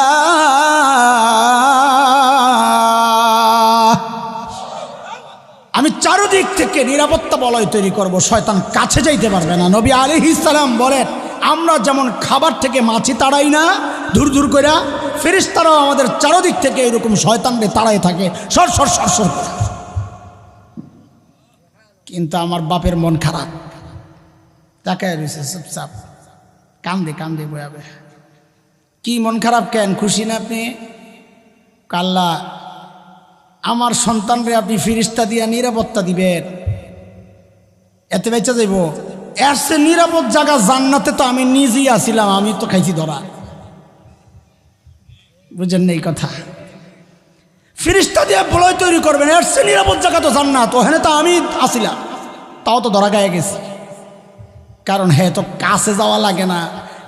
আমি চারদিক থেকে নিরাপত্তা বলয় তৈরি করব, শয়তান কাছে যাইতে পারবে না। নবী আলাইহিস সালাম বলেন আমরা যেমন খাবার থেকে মাছি তাড়াই না দূর দূর করে, ফেরেশতারাও আমাদের চারদিক থেকে এরকম শয়তানকে তাড়াই থাকে সর সর সর সর। কিন্তু আমার বাপের মন খারাপ, তাকায় রয়েছে চুপচাপ, কান্দে কান্দে বয়াবে। কি মন খারাপ কেন? খুশি না আপনি? আল্লাহ আমার সন্তানরে আপনি ফিরিস্তা দিয়া নিরাপত্তা দিবেন, এতে বেঁচে যাইব। এর সে নিরাপদ জায়গা জান্নাতে তো আমি নিজেই আসিলাম, আমি তো খাইছি ধরা। বুঝেন না এই কথা? ফিরিস্তা দিয়ে বলয় তৈরি করবেন, এর সে নিরাপদ জায়গা তো জান্নাত, ওখানে তো আমি আসিলাম, তাও তো ধরা গায়ে গেছি। কারণ হ্যাঁ তো কাছে যাওয়া লাগে না,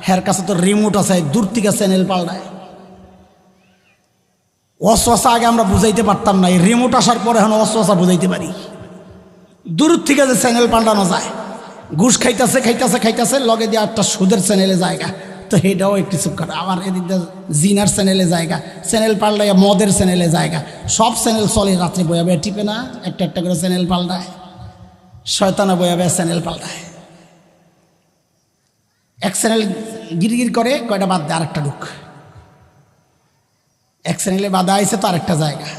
হ্যার কাছে তো রিমোট আছে, দূর থেকে চ্যানেল পাল্টায়। অশ্বাসা আগে আমরা বুঝাইতে পারতাম না, এই রিমোট আসার পরে এখন অশ্বাসা বুঝাইতে পারি। দূর থেকে যে চ্যানেল পাল্টানো যায়, ঘুষ খাইতেছে খাইতেছে খাইতেছে, লগে দিয়ে একটা সুদের চ্যানেলে জায়গা, তো এটাও একটু চুপ করে। আবার এদিক দিয়ে জিনার চ্যানেলে জায়গা, চ্যানেল পাল্টায় মদের চ্যানেলে জায়গা, সব চ্যানেল চলে। রাত্রে বয়াবে টিপে না, একটা একটা করে চ্যানেল পাল্টায়, শয়তানা বয়াবে চ্যানেল পাল্টায়। এক চ্যানেল গিরগির করে, কয়টা বাদ দেয় আরেকটা ঢুক, এক চ্যানেলে বাধা আইছে তো আরেকটা জায়গা।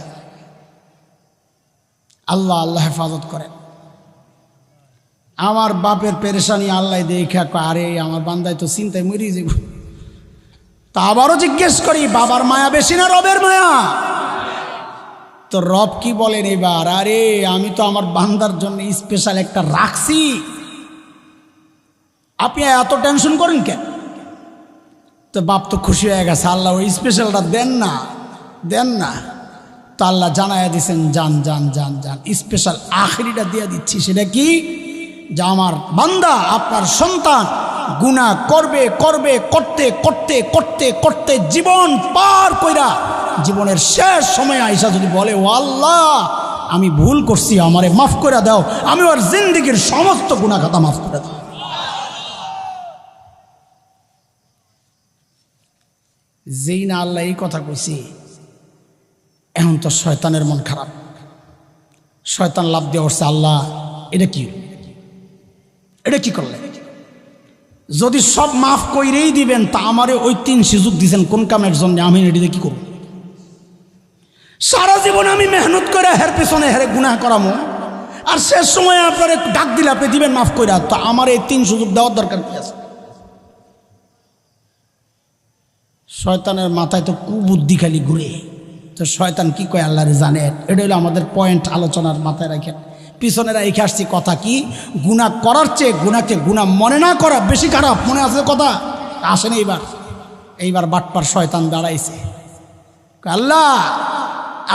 আল্লাহ আল্লাহ হেফাজত করেন। আমার বাপের পেরেশানি আল্লাহ দেখা, আরে আমার বান্দায় তো চিন্তায় মরিয়ে যাব। তা আবারও জিজ্ঞেস করি, বাবার মায়া বেশি না রবের মায়া? তো রব কি বলেন এবার, আরে আমি তো আমার বান্দার জন্য স্পেশাল একটা রাখছি, আপনি এত টেনশন করেন কেন? তো বাপ তো খুশি হয়ে গেছে, আল্লাহ ওই স্পেশালটা দেন না, দেন না। তো আল্লাহ জানাইয়া দিচ্ছেন, যান যান যান যান, স্পেশাল আখেরিটা দিয়ে দিচ্ছি। সেটা কি? যে আমার বান্দা, আপনার সন্তান গুনাহ করবে করবে, করতে করতে করতে করতে জীবন পার কইরা জীবনের শেষ সময় আইসা যদি বলে, ও আল্লাহ আমি ভুল করছি, আমারে মাফ করে দাও, আমি ওর জিন্দেগির সমস্ত গুনাহ খাতা মাফ করে দাও। যেই না আল্লাহ এই কথা কইছি, এখন তো শয়তানের মন খারাপ, শয়তান লাভ দিয়ে উঠছে, আল্লাহ এটা কি, এটা কি করলে? যদি সব মাফ কইরেই দিবেন, তা আমারে ওই 3 সুযোগ দিয়েছেন কোন কামের জন্য, আমি এটিতে কি করব? সারা জীবন আমি মেহনত করে হের পেছনে হেরে গুনাহ করামো, আর শেষ সময় আপনার ডাক দিলে আপনি দিবেন মাফ কইরা, তো আমার এই 3 সুযোগ দেওয়ার দরকার কি আছে? শয়তানের মাথায় তো কুবুদ্ধি খালি ঘুরে। তো শয়তান কি কয় আল্লাহরে জানে। এটা হলো আমাদের পয়েন্ট, আলোচনার মাথায় রাখেন। পিছনে রেখে আসছি কথা কি, গুনাহ করার চেয়ে গুনাহকে গুনাহ মনে না করা বেশি খারাপ। মনে আছে কথা? আসেন এইবার বাটপার শয়তান দাঁড়াইছে, আল্লাহ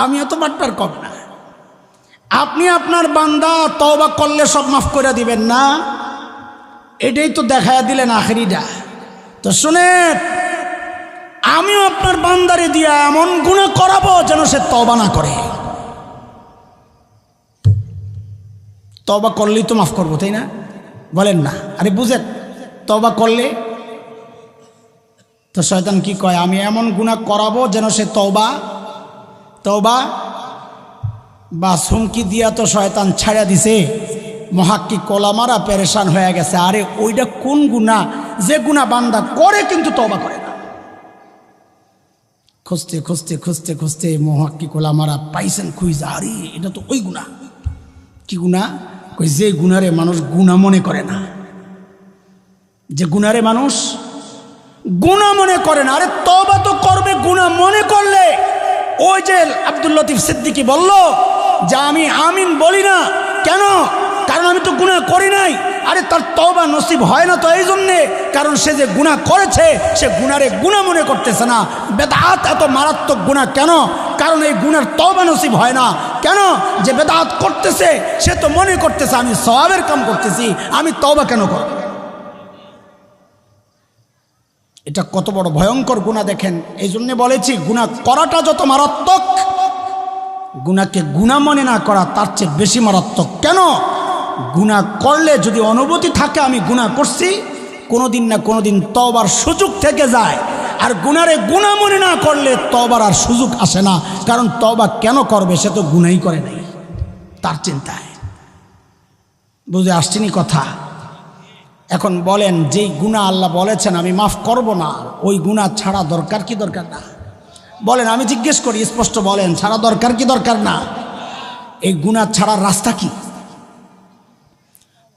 আমি এত বাটপার কর না, আপনি আপনার বান্দা তওবা করলে সব মাফ করে দিবেন না, এটাই তো দেখায়া দিলেন আখেরিটা। তো শুনেন, আমিও আপনার বান্দারে দিয়া এমন গুনাহ করাবো যেন সে তওবা না করে। তওবা করলেই তো মাফ করবো, তাই না? বলেন না? আরে বুঝেন, তওবা করলে তো শয়তান কি কয়, আমি এমন গুনাহ করাবো যেন সে তওবা বা হুমকি দিয়া তো শয়তান ছাড়া দিছে। মুহাক্কিক ওলামারা পেরেশান হয়ে গেছে, আরে ওইটা কোন গুনাহ যে গুনাহ বান্দা করে কিন্তু তওবা করে না। খুঁজতে খুঁজতে খুঁজতে খুঁজতে মুহাক্কিক ওলামারা পাইছেন খুঁজা, আরে এটা তো ওই গুনাহ। কি গুনাহ? কই যে গুনারে মানুষ গুনাহ মনে করে না, যে গুনারে মানুষ গুনাহ মনে করে না। আরে তওবা তো করবে গুনাহ মনে করলে। ওই যে আব্দুল লতিফ সিদ্দিকী বলল যে আমি আমিন বলি না কেন, কারণ আমি তো গুনাহ করি নাই। আরে তার তওবা নসিব হয় না তো এই জন্যে, কারণ সে যে গুনাহ করেছে সে গুনারে গুনাহ মনে করতেছে না। বেদাত এত মারাত্মক গুনাহ কেন? কারণ এই গুনার তওবা নসিব হয় না। কেন? যে বেদাত করতেছে সে তো মনে করতেছে আমি সওয়াবের কাম করতেছি, আমি তওবা কেন করব? এটা কত বড় ভয়ঙ্কর গুনাহ দেখেন। এই জন্য বলেছি গুনাহ করাটা যত মারাত্মক, গুনাহকে গুনাহ মনে না করা তার চেয়ে বেশি মারাত্মক। কেন? গুনাহ করলে যদি অনুভূতি থাকে আমি গুনাহ করছি, কোনোদিন না কোনোদিন তওবার সুযোগ থেকে যায়। আর গুনারে গুনাহ মনে না করলে তওবার আর সুযোগ আসে না, কারণ তওবা কেন করবে? সে তো গুনাহই করে নাই, তার চিন্তায়। বুঝে আসছেনি কথা? এখন বলেন, যেই গুনাহ আল্লাহ বলেছেন আমি মাফ করব না, ওই গুনাহ ছাড়া দরকার কি দরকার না? বলেন, আমি জিজ্ঞেস করি, স্পষ্ট বলেন, ছাড়া দরকার কি দরকার না? এই গুনাহ ছাড়ার রাস্তা কি?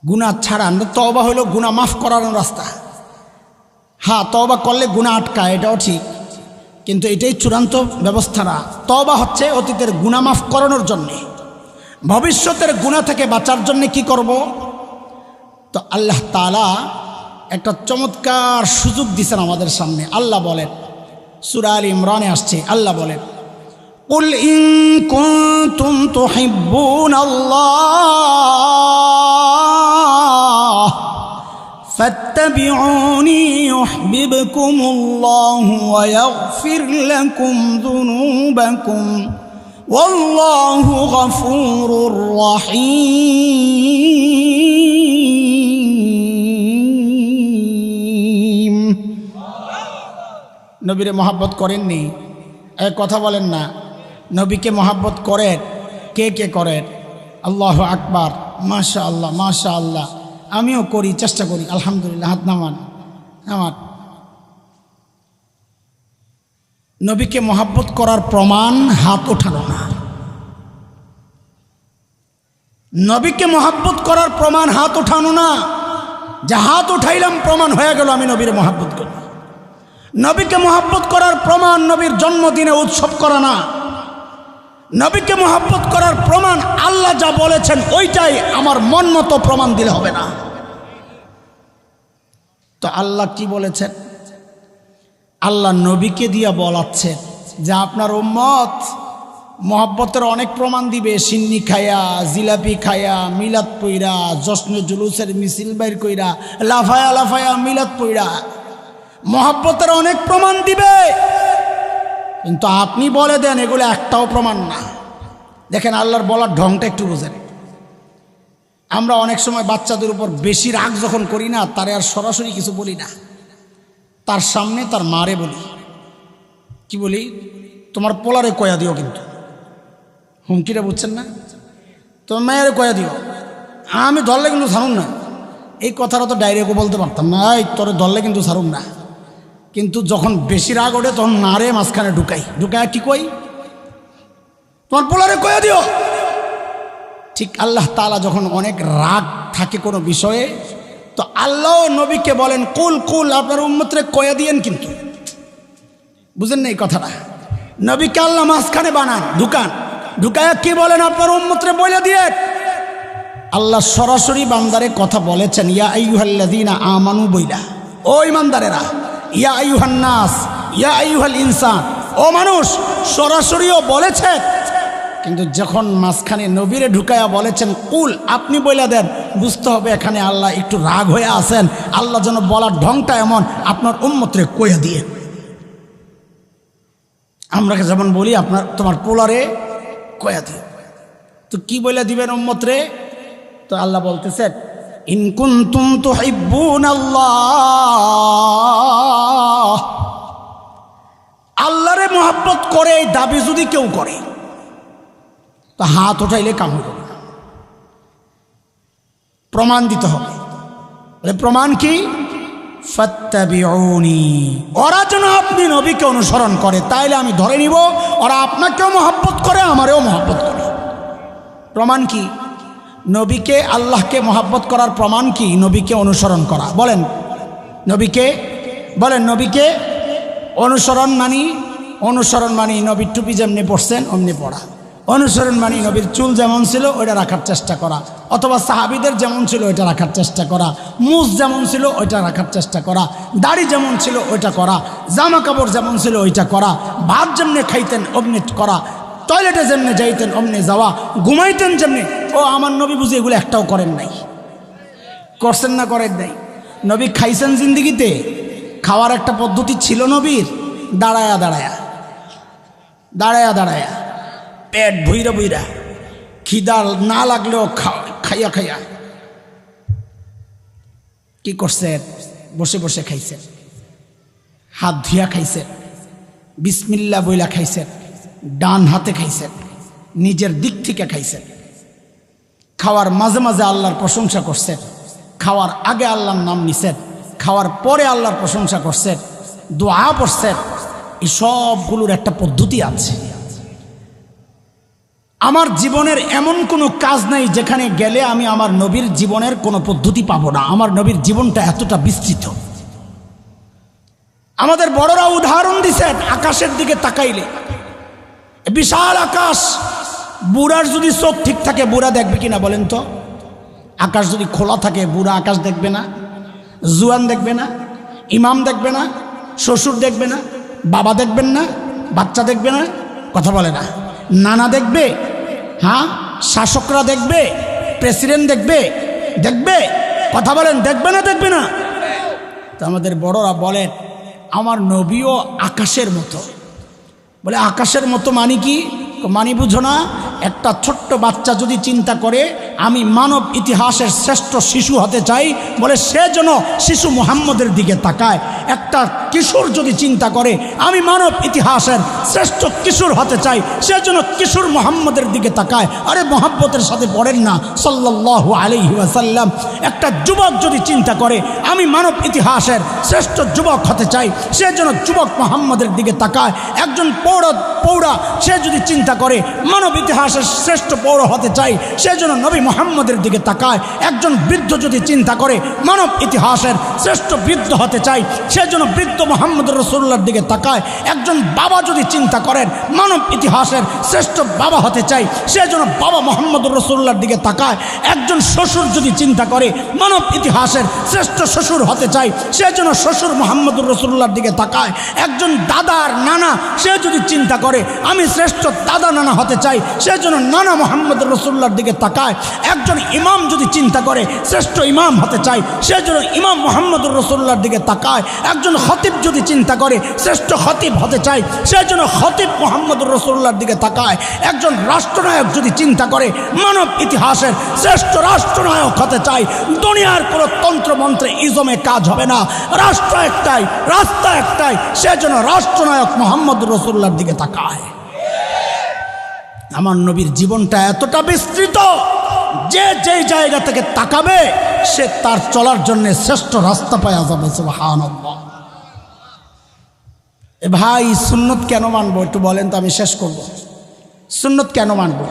গুনাহ ছাড়া তওবা হলো গুনাহ মাফ করানোর রাস্তা। হ্যাঁ, তওবা করলে গুনাহ আটকায়, এটাও ঠিক, কিন্তু এটাই চূড়ান্ত ব্যবস্থা না। তওবা হচ্ছে অতীতের গুনাহ মাফ করানোর জন্যে। ভবিষ্যতের গুনাহ থেকে বাঁচার জন্যে কি করব? তো আল্লাহ তাআলা একটা চমৎকার সুযোগ দিয়েছেন আমাদের সামনে। আল্লাহ বলেন, সূরা আলে ইমরানে আসছে, আল্লাহ বলেন, কুল ইন কুনতুম তুহিব্বুনাল্লাহ ফাত্তাবিউনি ইউহিব্বুকুমুল্লাহু ওয়া ইয়াগফির লাকুম যুনুবাকুম ওয়াল্লাহু গফুরুর রহিম। নবীরে মহব্বত করেননি? এক কথা বলেন না, নবীকে মহব্বত করেন? কে কে করেন? আল্লাহু আকবার, মাশাআল্লাহ মাশাআল্লাহ। আমিও করি, চেষ্টা করি, আলহামদুলিল্লাহ। হাত নামান, আমার নবীকে মহব্বত করার প্রমাণ হাত ওঠানো না। নবীকে মহব্বত করার প্রমাণ হাত ওঠানো না, যে হাত উঠাইলাম প্রমাণ হয়ে গেল আমি নবীর মহব্বত করি। নবীকে মহব্বত করার প্রমাণ নবীর জন্মদিনে উৎসব করা না। নবীকে মহব্বত করার প্রমাণ আল্লাহ যা বলেছেন ওইটাই আমার মন মতো প্রমাণ দিলে হবে না। তো আল্লাহ কি বলেছেন? আল্লাহ নবীকে দিয়া বলাচ্ছেন যে আপনার উম্মত মহব্বতের অনেক প্রমাণ দিবে। সিন্নি খায়া, জিলাপি খায়া, মিলাদ পইরা, জশ্নে জুলুসের মিছিল বাইর কইরা, লাফায়া লাফায়া মিলাদ পইরা মহব্বতের অনেক প্রমাণ দিবে। কিন্তু আপনি বলে দেন এগুলো একটাও প্রমাণ না। দেখেন আল্লাহর বলার ঢংটা একটু বোঝেন। আমরা অনেক সময় বাচ্চাদের উপর বেশি রাগ যখন করি না, তারে আর সরাসরি কিছু বলি না, তার সামনে তার মারে বলি। কি বলি? তোমার পোলারে কয়া দিও, কিন্তু হুমকিটা বুঝছেন না? তোমার মায়ের কয়া দিও, আমি ধরলে কিন্তু ছাড়ুন না। এই কথাটা তো ডাইরেক্টও বলতে পারতাম না, এই তোরে ধরলে কিন্তু ছাড়ুন না। কিন্তু যখন বেশি রাগ ওঠে তখন নারে মাঝখানে ঢুকায় কি কই? তোমার পোলারে কয়া দিও। ঠিক আল্লাহ তাআলা যখন অনেক রাগ থাকে কোনো বিষয়ে, তো আল্লাহ নবীকে বলেন কুল কুল, আপনার উম্মতরে কয়া দিয়েন। কিন্তু বুঝেন না এই কথাটা? নবীকে আল্লাহ মাঝখানে বানান, ঢুকায় কি বলেন? আপনার উম্মতরে বলে দিয়ে। আল্লাহ সরাসরি বান্দারে কথা বলেছেন, ইয়া আইয়ুহাল্লাযীনা আমানু বইলা, ও ইমানদারেরা, ইয়া আইয়ুহান নাস, ইয়া আইয়ুহাল ইনসান, ও মানুষ, সরাসরিও বলেছে। কিন্তু যখন মাঝখানে নবীরে ঢুকায়া বলেছেন কুল, আপনি বইলা দেন, বুঝতে হবে এখানে আল্লাহ একটু রাগ হয়ে আছেন। আল্লাহ যেন বলার ঢংটা এমন, আপনার উম্মতরে কয়া দিয়ে। আমরা যেমন বলি তোমার পোলারে কয়া দিয়ে, তো কি বলে দিবেন উম্মতরে? তো আল্লাহ বলতেছেন, ইন কুনতুম তুহিব্বুনাল্লাহ, আল্লাহরে মহব্বত করে এই দাবি যদি কেউ করে, তো হাত উঠাইলে কাম হবে না, প্রমাণ দিতে হবে। প্রমাণ কি? ফাত্তাবিউনি, ওরা যেন আপনি নবীকে অনুসরণ করে, তাইলে আমি ধরে নিব ওরা আপনাকেও মহব্বত করে, আমারেও মহব্বত করে। প্রমাণ কি? নবীকে, আল্লাহকে মহব্বত করার প্রমাণ কি? নবীকে অনুসরণ করা। বলেন নবীকে অনুসরণ মানি নবীর টুপি যেমনি পড়ছেন অমনি পড়া। অনুসরণ মানি নবীর চুল যেমন ছিল ওইটা রাখার চেষ্টা করা, অথবা সাহাবীদের যেমন ছিল ওইটা রাখার চেষ্টা করা, মুছ যেমন ছিল ওইটা রাখার চেষ্টা করা, দাড়ি যেমন ছিল ওইটা করা, জামা কাপড় যেমন ছিল ওইটা করা, ভাত যেমনি খাইতেন অমনি করা, টয়লেটে যেমনি যাইতেন অমনি যাওয়া, ঘুমাইতেন যেমনি। ও আমার নবী বুঝি এগুলো একটাও করেন নাই? করছেন না করেন নাই? নবী খাইছেন জিন্দিগিতে? খাওয়ার একটা পদ্ধতি ছিল নবীর, দাঁড়ায়া পেট ভুইরা খিদা না লাগলেও খাইয়া কি করছেন? বসে বসে খাইছেন, হাত ধুইয়া খাইছেন, বিসমিল্লাহ বইলা খাইছেন, ডান হাতে খাইছেন, নিজের দিক থেকে খাইছেন। খাওয়ার মাঝে মাঝে আল্লাহর প্রশংসা করছেন, খাওয়ার আগে আল্লাহর নাম নিছেন, খাওয়ার পরে আল্লাহর প্রশংসা করছেন, দোয়া পড়ছেন। এই সবগুলোর একটা পদ্ধতি আছে। আমার জীবনের এমন কোনো কাজ নাই যেখানে গেলে আমি আমার নবীর জীবনের কোনো পদ্ধতি পাবো না। আমার নবীর জীবনটা এতটা বিস্তৃত। আমাদের বড়রা উদাহরণ দিছেন, আকাশের দিকে তাকাইলে বিশাল আকাশ, বুড়ার যদি চোখ ঠিক থাকে বুড়া দেখবে কিনা বলেন তো? আকাশ যদি খোলা থাকে বুড়া আকাশ দেখবে না, জুয়ান দেখবে না, ইমাম দেখবে না, শ্বশুর দেখবে না, বাবা দেখবেন না, বাচ্চা দেখবে না, কথা বলে না, নানা দেখবে, হ্যাঁ শাসকরা দেখবে, প্রেসিডেন্ট দেখবে, দেখবে, কথা বলেন দেখবে না, দেখবে না? তো আমাদের বড়রা বলেন আমার নবীও আকাশের মতো। বলে আকাশের মতো মানে কি? মানি বুঝো না? একটা ছোট্ট বাচ্চা যদি চিন্তা করে আমি মানব ইতিহাসের শ্রেষ্ঠ শিশু হতে চাই, বলে সে যেন শিশু মুহাম্মদের দিকে তাকায়। একটা কিশোর যদি চিন্তা করে আমি মানব ইতিহাসের শ্রেষ্ঠ কিশোর হতে চাই, সে যেন কিশোর মুহাম্মদের দিকে তাকায়। আরে মোহাব্বতের সাথে পড়েন না সাল্লাল্লাহু আলাইহি ওয়াসাল্লাম। একটা যুবক যদি চিন্তা করে আমি মানব ইতিহাসের শ্রেষ্ঠ যুবক হতে চাই, সে যেন যুবক মুহাম্মদের দিকে তাকায়। একজন পৌরা সে যদি চিন্তা করে মানব ইতিহাসের শ্রেষ্ঠ পৌর হতে চাই, সে যেন নবী মুহাম্মদের দিকে তাকায়। একজন বৃদ্ধ যদি চিন্তা করে মানব ইতিহাসের শ্রেষ্ঠ বৃদ্ধ হতে চাই, সে যেন বৃদ্ধ মুহাম্মদুর রাসূলুল্লাহর দিকে তাকায়। একজন বাবা যদি চিন্তা করেন মানব ইতিহাসের শ্রেষ্ঠ বাবা হতে চাই, সে যেন বাবা মুহাম্মদুর রাসূলুল্লাহর দিকে তাকায়। একজন শ্বশুর যদি চিন্তা করে মানব ইতিহাসের শ্রেষ্ঠ শ্বশুর হতে চাই, সে যেন শ্বশুর মুহাম্মদুর রাসূলুল্লাহর দিকে তাকায়। একজন দাদা আর নানা সে যদি চিন্তা করে আমি শ্রেষ্ঠ দাদা নানা হতে চাই, সে যেন নানা মুহাম্মদুর রাসূলুল্লাহর দিকে তাকায়। একজন ইমাম যদি চিন্তা করে শ্রেষ্ঠ ইমাম হতে চাই, সে যেন ইমাম মুহাম্মদুর রাসূলুল্লাহর দিকে তাকায়। একজন খতিব যদি চিন্তা করে শ্রেষ্ঠ খতিব হতে চাই, সে যেন খতিব মুহাম্মদুর রাসূলুল্লাহর দিকে তাকায়। একজন রাষ্ট্রনায়ক যদি চিন্তা করে মানব ইতিহাসের শ্রেষ্ঠ রাষ্ট্রনায়ক হতে চাই, দুনিয়ার কোনো তন্ত্রমন্ত্রে ইজমে কাজ হবে না, রাষ্ট্র একটাই, রাস্তা একটাই, সে যেন রাষ্ট্রনায়ক মুহাম্মদুর রাসূলুল্লাহর দিকে তাকায়। আমার নবীর জীবনটা এতটা বিস্তৃত যে যেই জায়গা থেকে তাকাবে সে তার চলার জন্য শ্রেষ্ঠ রাস্তা পাওয়া যাবে। সুবহানাল্লাহ। এ ভাই সুন্নত কেন মানবো একটু বলেন তো, আমি শেষ করব। সুন্নত কেন মানবো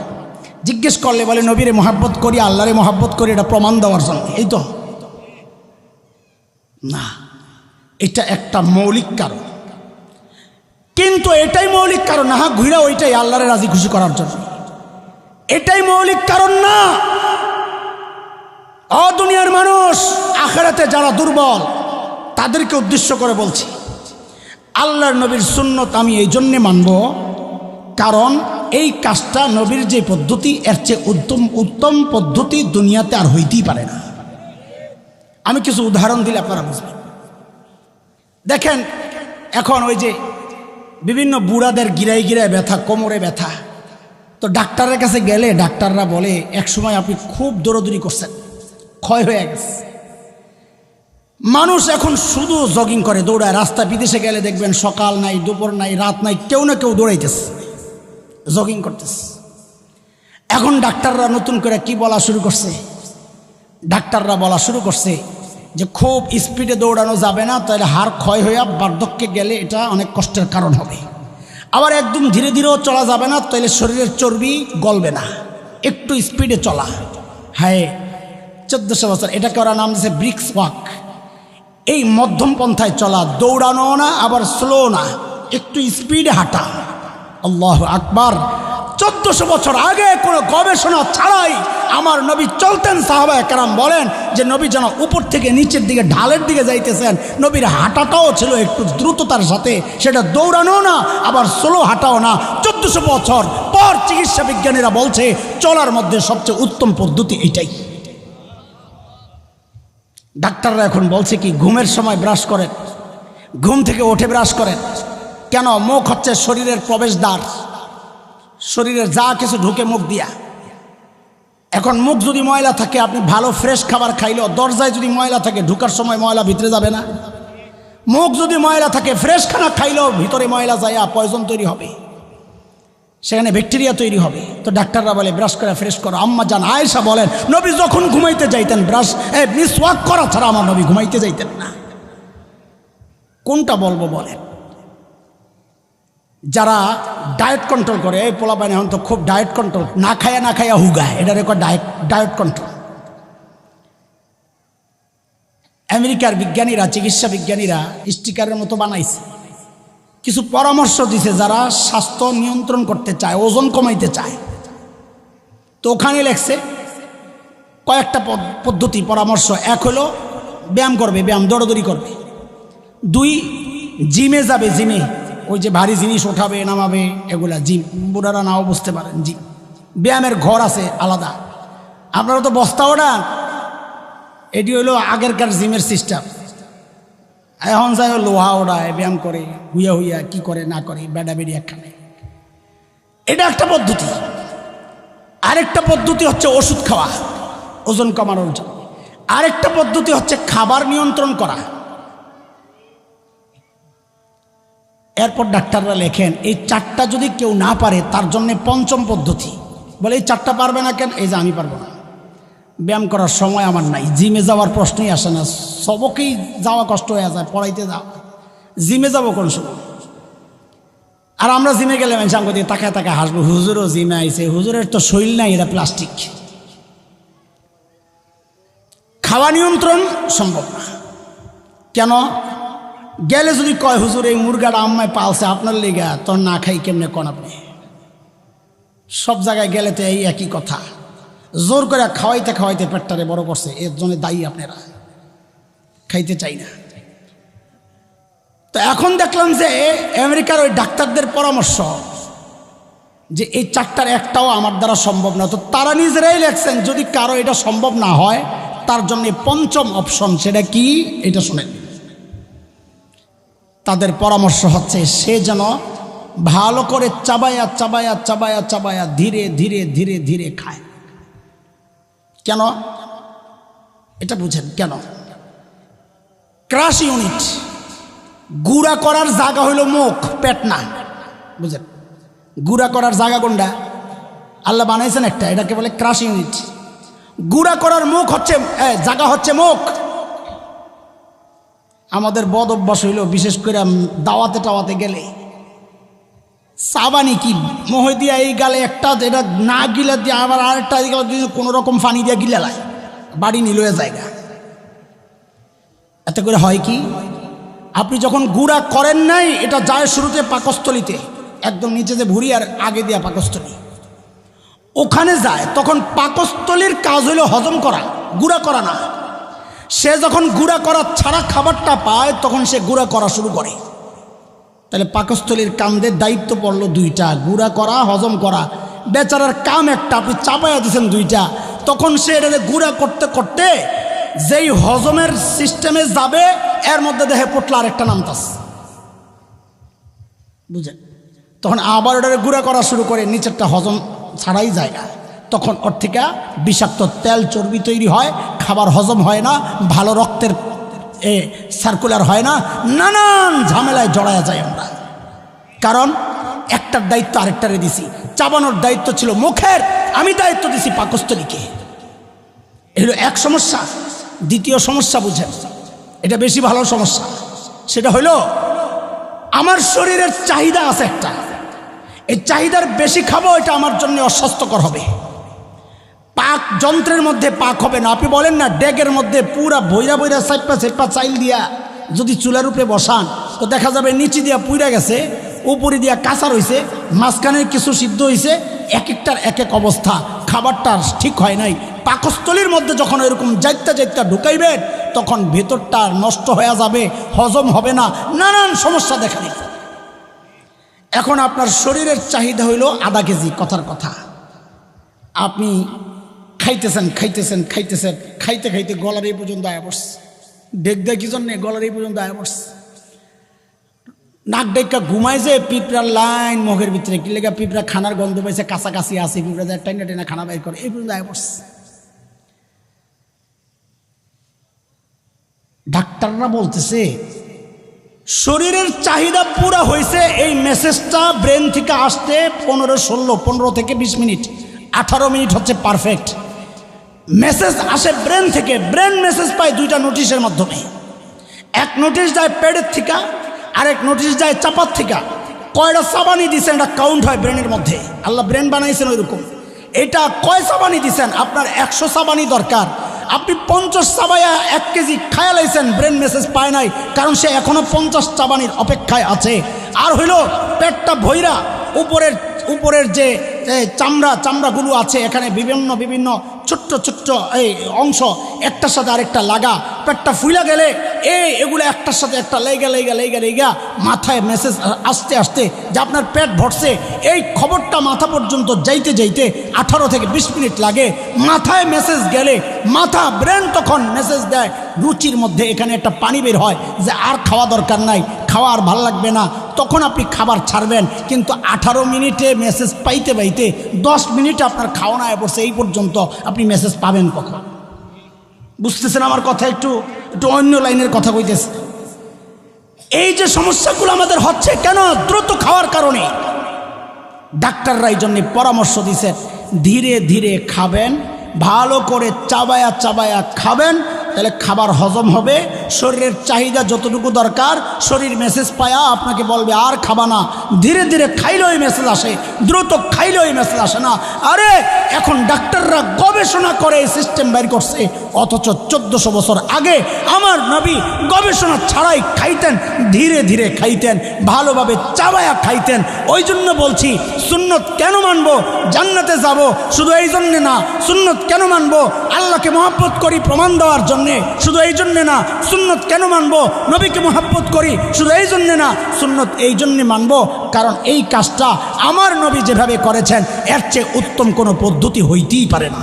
জিজ্ঞেস করলে বলে নবীরে মহব্বত করি, আল্লাহরে মহব্বত করি, এটা প্রমাণ দেওয়ার জন্য। এই তো না, এটা একটা মৌলিক কারণ, কিন্তু এটাই মৌলিক কারণ না। হ্যাঁ ঘুরা ওইটাই আল্লাহরে রাজি খুশি করার জন্য, এটাই মৌলিক কারণ না। দুনিয়ার মানুষ, আখিরাতে যারা দুর্বল তাদেরকে উদ্দেশ্য করে বলছি, আল্লাহর নবীর সুন্নত আমি এই জন্যে মানব কারণ এই কাজটা নবীর যে পদ্ধতি এর চেয়ে উত্তম পদ্ধতি দুনিয়াতে আর হইতেই পারে না। আমি কিছু উদাহরণ দিলে আপনারা বুঝবেন। দেখেন এখন ওই যে বিভিন্ন বুড়াদের গিরায় গিরায় ব্যথা, কোমরে ব্যথা, তো ডাক্তারের কাছে গেলে ডাক্তাররা বলে এক সময় আপনি খুব দৌড়দৌড়ি করছেন, ক্ষয় হয়ে গেছে। মানুষ এখন শুধু জগিং করে, দৌড়ায়। রাস্তা বিদেশে গেলে দেখবেন সকাল নাই, দুপুর নাই, রাত নাই, কেউ না কেউ দৌড়াইতেছে, জগিং করতেছে। এখন ডাক্তাররা নতুন করে কি বলা শুরু করছে? ডাক্তাররা বলা শুরু করছে যে খুব স্পিডে দৌড়ানো যাবে না, তাহলে হাড় ক্ষয় হয়ে বার্ধক্যে গেলে এটা অনেক কষ্টের কারণ হবে। আবার একদম ধীরে ধীরেও চলা যাবে না, তাহলে শরীরের চর্বি গলবে না, একটু স্পিডে চলা। হ্যাঁ 1400 বছর এটাকে ওরা নাম দিয়েছে ব্রিক্স ওয়াক। এই মধ্যম পন্থায় চলা, দৌড়ানো না আবার স্লো না, একটু স্পিডে হাঁটা। আল্লাহু আকবার। 1400 বছর আগে কোনো গবেষণা ছাড়াই আমার নবী চলতেন। সাহাবায়ে কেরাম বলেন যে নবী যেন উপর থেকে নিচের দিকে ঢালের দিকে যাইতেছেন, নবীর হাঁটাটাও ছিল একটু দ্রুততার সাথে, সেটা দৌড়ানো না আবার স্লো হাঁটাও না। 1400 বছর পর চিকিৎসা বিজ্ঞানীরা বলছে চলার মধ্যে সবচেয়ে উত্তম পদ্ধতি এটাই। ডাক্তাররা এখন বলছে কি ঘুমের সময় ব্রাশ করেন, ঘুম থেকে উঠে ব্রাশ করেন। কেন? মুখ হচ্ছে শরীরের প্রবেশদ্বার, শরীরের যা কিছু ঢুকে মুখ দিয়া। এখন মুখ যদি ময়লা থাকে, আপনি ভালো ফ্রেশ খাবার খাইলেও দরজায় যদি ময়লা থাকে ঢুকার সময় ময়লা ভিতরে যাবে না? মুখ যদি ময়লা থাকে, ফ্রেশ খানা খাইলেও ভিতরে ময়লা যায়, পয়জন তৈরি হবে, সেখানে ব্যাকটেরিয়া তৈরি হবে। তো ডাক্তাররা বলে ব্রাশ করে ফ্রেশ করো। আম্মা জান আয়েশা বলেন নবী যখন ঘুমাইতে যাইতেন মিসওয়াক করা ছাড়া আমার নবী ঘুমাইতে যাইতেন না। কোনটা বলবো বলেন? যারা ডায়েট কন্ট্রোল করে, এই পোলাপাইন এখন তো খুব ডায়েট কন্ট্রোল, না খায়া হুগায়, এটা রেকর্ড ডায়েট কন্ট্রোল। আমেরিকার বিজ্ঞানীরা, চিকিৎসা বিজ্ঞানীরা স্টিকারের মতো বানাইছে, কিছু পরামর্শ দিছে যারা স্বাস্থ্য নিয়ন্ত্রণ করতে চায়, ওজন কমাইতে চায়। তো ওখানে লেখছে কয়েকটা পদ্ধতি পরামর্শ। এক হলো ব্যায়াম করবে, ব্যায়াম দৌড়াদৌড়ি করবে। 2 জিমে যাবে, জিমে ওই যে ভারী জিনিস ওঠাবে নামাবে এগুলা জিম, বুড়ারা নাও বুঝতে পারেন জিম। ব্যায়ামের ঘর আছে আলাদা, আপনারা তো বস্তা ওঠান, এটি হলো আগেরকার জিমের সিস্টেম। এখন যাই লোহা ওড়ায়, ব্যায়াম করে, হুইয়া হুইয়া কি করে না করে বেড়া বেড়ি একখানে, এটা একটা পদ্ধতি। আরেকটা পদ্ধতি হচ্ছে ওষুধ খাওয়া ওজন কমানোর জন্য। আরেকটা পদ্ধতি হচ্ছে খাবার নিয়ন্ত্রণ করা। এরপর ডাক্তাররা লেখেন এই 4টা যদি কেউ না পারে তার জন্য 5ম পদ্ধতি। বলে এই 4টা পারবে না কেন? এই যে আমি পারবো না, ব্যায়াম করার সময় আমার নাই, জিমে যাওয়ার প্রশ্নই আসে না, সবকেই যাওয়া কষ্ট হয়ে যায়, পড়াইতে যাও, জিমে যাবো কোন সময়? আর আমরা জিমে গেলে সামনে দিয়ে তাকায় তাকায় হাসবো, হুজুরও জিমে আইছে, হুজুরের তো শরীর নাই, এটা প্লাস্টিক। খাওয়া নিয়ন্ত্রণ সম্ভব না। কেন? গেলে যদি কয় হুজুর এই মুরগাটা আম্মায় পালছে আপনার লেগা, তোর না খাই কেমনে কোন? আপনি সব জায়গায় গেলে তো এই একই কথা, জোর করে খাওয়াইতে খাওয়াইতে পেটটারে বড় করছে, এর জন্য দায়ী আপনারা, খাইতে চাই না। তো এখন দেখলাম যে আমেরিকার ওই ডাক্তারদের পরামর্শ যে এই 4টার একটাও আমার দ্বারা সম্ভব না। তো তারা নিজেরাই লেখছেন যদি কারো এটা সম্ভব না হয় তার জন্য 5ম অপশন, সেটা কি? এটা শুনেন। তাদের পরামর্শ হচ্ছে সে যেন ভালো করে চাবায়া চাবায়া চাবায়া চাবায়া ধীরে ধীরে ধীরে ধীরে খায়। কেন? এটা বুঝেন কেন? ক্রাশ ইউনিট, গুঁড়া করার জায়গা হইল মুখ, পেট না। বুঝেন? গুঁড়া করার জায়গা কোনটা? আল্লাহ বানাইছেন একটা, এটাকে বলে ক্রাশ ইউনিট। গুঁড়া করার মুখ হচ্ছে জায়গা হচ্ছে মুখ। আমাদের বদ অভ্যাস হইল বিশেষ করে দাওয়াতে টাওয়াতে গেলে সাবানি কি মহে দিয়া এই গালে একটা, এটা না গিলে দিয়ে আবার আরেকটা কোনো রকম পানি দিয়ে গিলে লাই বাড়ি নিল জায়গা। এতে করে হয় কি, আপনি যখন গুঁড়া করেন নাই, এটা যায় শুরুতে পাকস্থলিতে, একদম নিচে যে ভুঁড়ি আর আগে দিয়া পাকস্থলী, ওখানে যায়। তখন পাকস্থলীর কাজ হইল হজম করা, গুঁড়া করা না। সে যখন গুঁড়া করা ছাড়া খাবারটা পায় তখন সে গুঁড়া করা শুরু করে। তাহলে পাকস্থলীর কামদের দায়িত্ব পড়লো 2টা, গুঁড়া করা, হজম করা। বেচারার কাম একটা, আপনি চাপাইয়া দিয়েছেন 2টা। তখন সে এটা গুঁড়া করতে করতে যেই হজমের সিস্টেমে যাবে এর মধ্যে দেহে পটলা আরেকটা নামতাস, বুঝেন? তখন আবার ওটা গুঁড়া করা শুরু করে, নিচেরটা হজম ছাড়াই জায়গা। তখন ওর থেকে বিষাক্ত তেল চর্বি তৈরি হয়, খাবার হজম হয় না, ভালো রক্তের সার্কুলার হয় না, নানান ঝামেলায় জড়ায়া যায় আমরা। কারণ একটার দায়িত্ব আরেকটারে দিছি। চাবানোর দায়িত্ব ছিল মুখের, আমি দায়িত্ব দিছি পাকস্থলীকে। এগুলো এক সমস্যা। দ্বিতীয় সমস্যা বুঝেন, এটা বেশি ভালো সমস্যা। সেটা হলো আমার শরীরের চাহিদা আছে একটা, এই চাহিদার বেশি খাবো, এটা আমার জন্য অস্বাস্থ্যকর হবে। পাক যন্ত্রের মধ্যে পাক হবে না। আপনি বলেন না ডেকের মধ্যে পুরা বইরা বইরা চাইপা চাইল দিয়া যদি চুলার উপরে বসান তো দেখা যাবে নিচে দিয়া পুইরা গেছে, উপরে দিয়া কাঁচা রয়েছে, মাঝখানের কিছু সিদ্ধ হয়েছে, এক একটার এক এক অবস্থা, খাবারটা ঠিক হয় নাই। পাকস্থলীর মধ্যে যখন এরকম যাইতা ঢুকাইবেন তখন ভেতরটা নষ্ট হয়ে যাবে, হজম হবে না, নানান সমস্যা দেখা দিবে। এখন আপনার শরীরের চাহিদা হইল আধা কেজি, কথার কথা। আপনি খাইতেছেন খাইতেছেন খাইতেছেন, খাইতে খাইতে গলার এই পর্যন্ত আয়া পড়ছে। ডেক দেয় কি জন্যে? গলার এই পর্যন্ত আয়া পড়ছে। নাক ডেকা ঘুমায় যে পিঁপড়ার লাইন মুখের ভিতরে, কি লেগা? পিঁপড়া খানার গন্ধ পাইছে, কাছাকাছি আসে, পিঁপড়া যায় টাইনা টাইনা খানা বাইর করে, এই পর্যন্ত আয়া পড়ছে। ডাক্তাররা বলতেছে শরীরের চাহিদা পুরা হয়েছে, এই মেসেজটা ব্রেন থেকে আসতে 15 থেকে 20 মিনিট, 18 মিনিট হচ্ছে পারফেক্ট। মেসেজ আসে ব্রেন থেকে, ব্রেন মেসেজ পায় 2টা নোটিশের মাধ্যমে। এক নোটিশ যায় পেটের থেকে, আরেক নোটিশ যায় চাপার থেকে। কয়টা চাবানি দিচ্ছেন এটা কাউন্ট হয় ব্রেনের মধ্যে, আল্লাহ ব্রেন বানাইছেন ওইরকম। এটা কয় চাবানি দিচ্ছেন? আপনার 100 চাবানি দরকার, আপনি 50 চাবাইয়া 1 কেজি খায়া লাইছেন, ব্রেন মেসেজ পায় নাই, কারণ সে এখনো 50 চাবানির অপেক্ষায় আছে। আর হইল পেটটা ভৈরা, উপরের যে চামড়াগুলো আছে, এখানে বিভিন্ন ছোট্ট ছোট্ট এই অংশ একটার সাথে আরেকটা লাগা, পেটটা ফুইলা গেলে এগুলো একটার সাথে একটা লেগা মাথায় মেসেজ আসতে আসতে যে আপনার পেট ভরছে, এই খবরটা মাথা পর্যন্ত যাইতে 18 থেকে 20 মিনিট লাগে। মাথায় মেসেজ গেলে মাথা ব্রেন তখন মেসেজ দেয়, রুচির মধ্যে এখানে একটা পানি বের হয় যে আর খাওয়া দরকার নাই, খাওয়া আর ভাল লাগবে না, তখন আপনি খাবার ছাড়বেন। কিন্তু 18 মিনিটে মেসেজ পাইতে 10 মিনিটে আপনার খাওয়া না পড়ছে, এই পর্যন্ত আপনি মেসেজ পাবেন কখন? বুঝতেছেন আমার কথা? একটু অন্য লাইনের কথা কইতেছে। এই যে সমস্যাগুলো আমাদের হচ্ছে কেন? দ্রুত খাওয়ার কারণে। ডাক্তাররা এই জন্য পরামর্শ দিছে ধীরে ধীরে খাবেন, ভালো করে চাবায়া খাবেন, তাহলে খাবার হজম হবে। শরীরের চাহিদা যতটুকু দরকার শরীর মেসেজ পায়া আপনাকে বলবে আর খাবা না। ধীরে ধীরে খাইলে ওই মেসেজ আসে, দ্রুত খাইলে ওই মেসেজ আসে না। আরে এখন ডাক্তাররা গবেষণা করে এই সিস্টেম বের করছে, অথচ 1400 বছর আগে আমার নবী গবেষণা ছাড়াই খাইতেন, ধীরে ধীরে খাইতেন, ভালোভাবে চাবায়া খাইতেন। ওই জন্য বলছি সুন্নত কেন মানবো? জান্নাতে যাব শুধু এই জন্যে না। সুন্নত কেন মানবো? আল্লাহকে মহব্বত করি প্রমাণ দেওয়ার জন্যে, শুধু এই জন্যে না। সুন্নত কেন মানবো? নবীকে মহব্বত করি শুধু এই জন্যে না। সুন্নত এই জন্যে মানবো কারণ এই কাজটা আমার নবী যেভাবে করেছেন এর চেয়ে উত্তম কোনো পদ্ধতি হইতেই পারে না।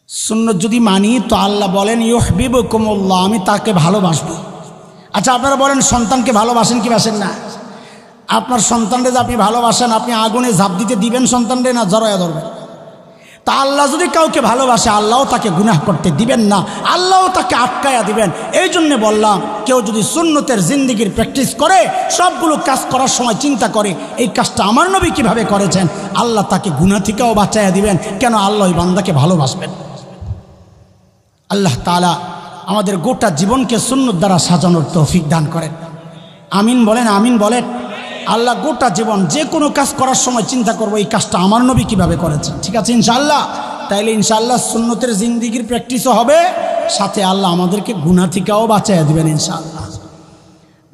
সুন্নত যদি মানি তো আল্লাহ বলেন ইউহিব্বুকুমুল্লাহ, আমি তাকে ভালোবাসবো। আচ্ছা আপনারা বলেন সন্তানকে ভালোবাসেন কি বাসেন না? আপনার সন্তানরে যে আপনি ভালোবাসেন, আপনি আগুনে ঝাঁপ দিতে দিবেন সন্তানরে না জড়ায়া ধরবেন? তা আল্লাহ যদি কাউকে ভালোবাসে আল্লাহও তাকে গুনাহ করতে দিবেন না, আল্লাহও তাকে আটকায়া দিবেন। এই জন্যে বললাম কেউ যদি সুন্নতের জিন্দিগির প্র্যাকটিস করে, সবগুলো কাজ করার সময় চিন্তা করে এই কাজটা আমার নবী কিভাবে করেছেন, আল্লাহ তাকে গুনাহ থেকেও বাঁচাইয়া দিবেন। কেন? আল্লাহ ওই বান্দাকে ভালোবাসবেন। আল্লাহ তাআলা আমাদের গোটা জীবনকে সুন্নত দ্বারা সাজানোর তৌফিক দান করেন। আমিন বলেন, আমিন বলেন। আল্লাহ গোটা জীবন যে কোনো কাজ করার সময় চিন্তা করবো এই কাজটা আমার নবী কিভাবে করেছেন। ঠিক আছে ইনশাআল্লাহ? তাইলে ইনশাআল্লাহ সুন্নতের জিন্দিগির প্র্যাকটিসও হবে, সাথে আল্লাহ আমাদেরকে গুনাহ থেকেও বাঁচাইয়া দিবেন ইনশাআল্লাহ।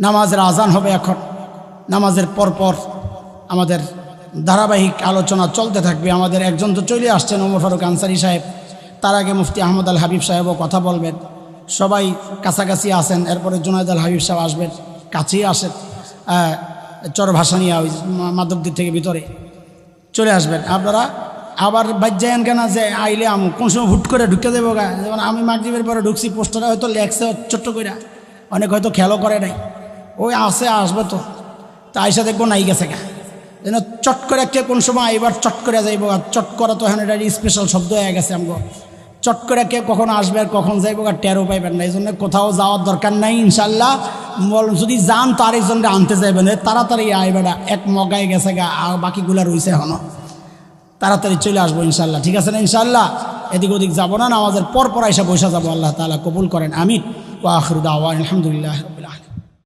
নামাজের আজান হবে এখন। নামাজের পরপর আমাদের ধারাবাহিক আলোচনা চলতে থাকবে। আমাদের একজন তো চলে আসছেন, ওমর ফারুক আনসারী সাহেব। তার আগে মুফতি আহমদ আল হাবিব সাহেবও কথা বলবেন। সবাই কাছাকাছি আসেন। এরপরে জুনায়দ আল হাবিব সাহেব আসবেন, কাছেই আসেন। চরভাসানিয়া ওই মাধবদীর থেকে ভিতরে চলে আসবেন। আপনারা আবার বাজ্যায়ন কেন যে আইলে আমি কোন সময় হুট করে ঢুকে দেবো গা। যেমন আমি মাগরিবের পরে ঢুকছি, পোস্টারে হয়তো লেখছে ছোট্ট করে, অনেক হয়তো খেয়ালও করে নাই। ওই আসবে তো আইসা দেখবো নাই গেছে গা। যেন চট করে কে কোন সময় এবার চট করে যাইব। আর চট করা তো এখানে এটা স্পেশাল শব্দ হয়ে গেছে আমগো। চট করে কে কখন আসবে আর কখন যাইব আর টেরও পাইবেন না। এই জন্য কোথাও যাওয়ার দরকার নাই ইনশাল্লাহ। যদি যান তো আরেকজনকে আনতে যাইবেন, তাড়াতাড়ি আইবেটা এক মগায় গেছে গা, আর বাকিগুলা রয়েছে এখনো। তাড়াতাড়ি চলে আসবো ইনশাল্লাহ। ঠিক আছে না ইনশাল্লাহ? এদিক ওদিক যাবো না, নামাজের পর আইসা বসে যাবো। আল্লাহ তাআলা কবুল করেন, আমিন। ওয়া আখিরু দাওয়ানা আলহামদুলিল্লাহ।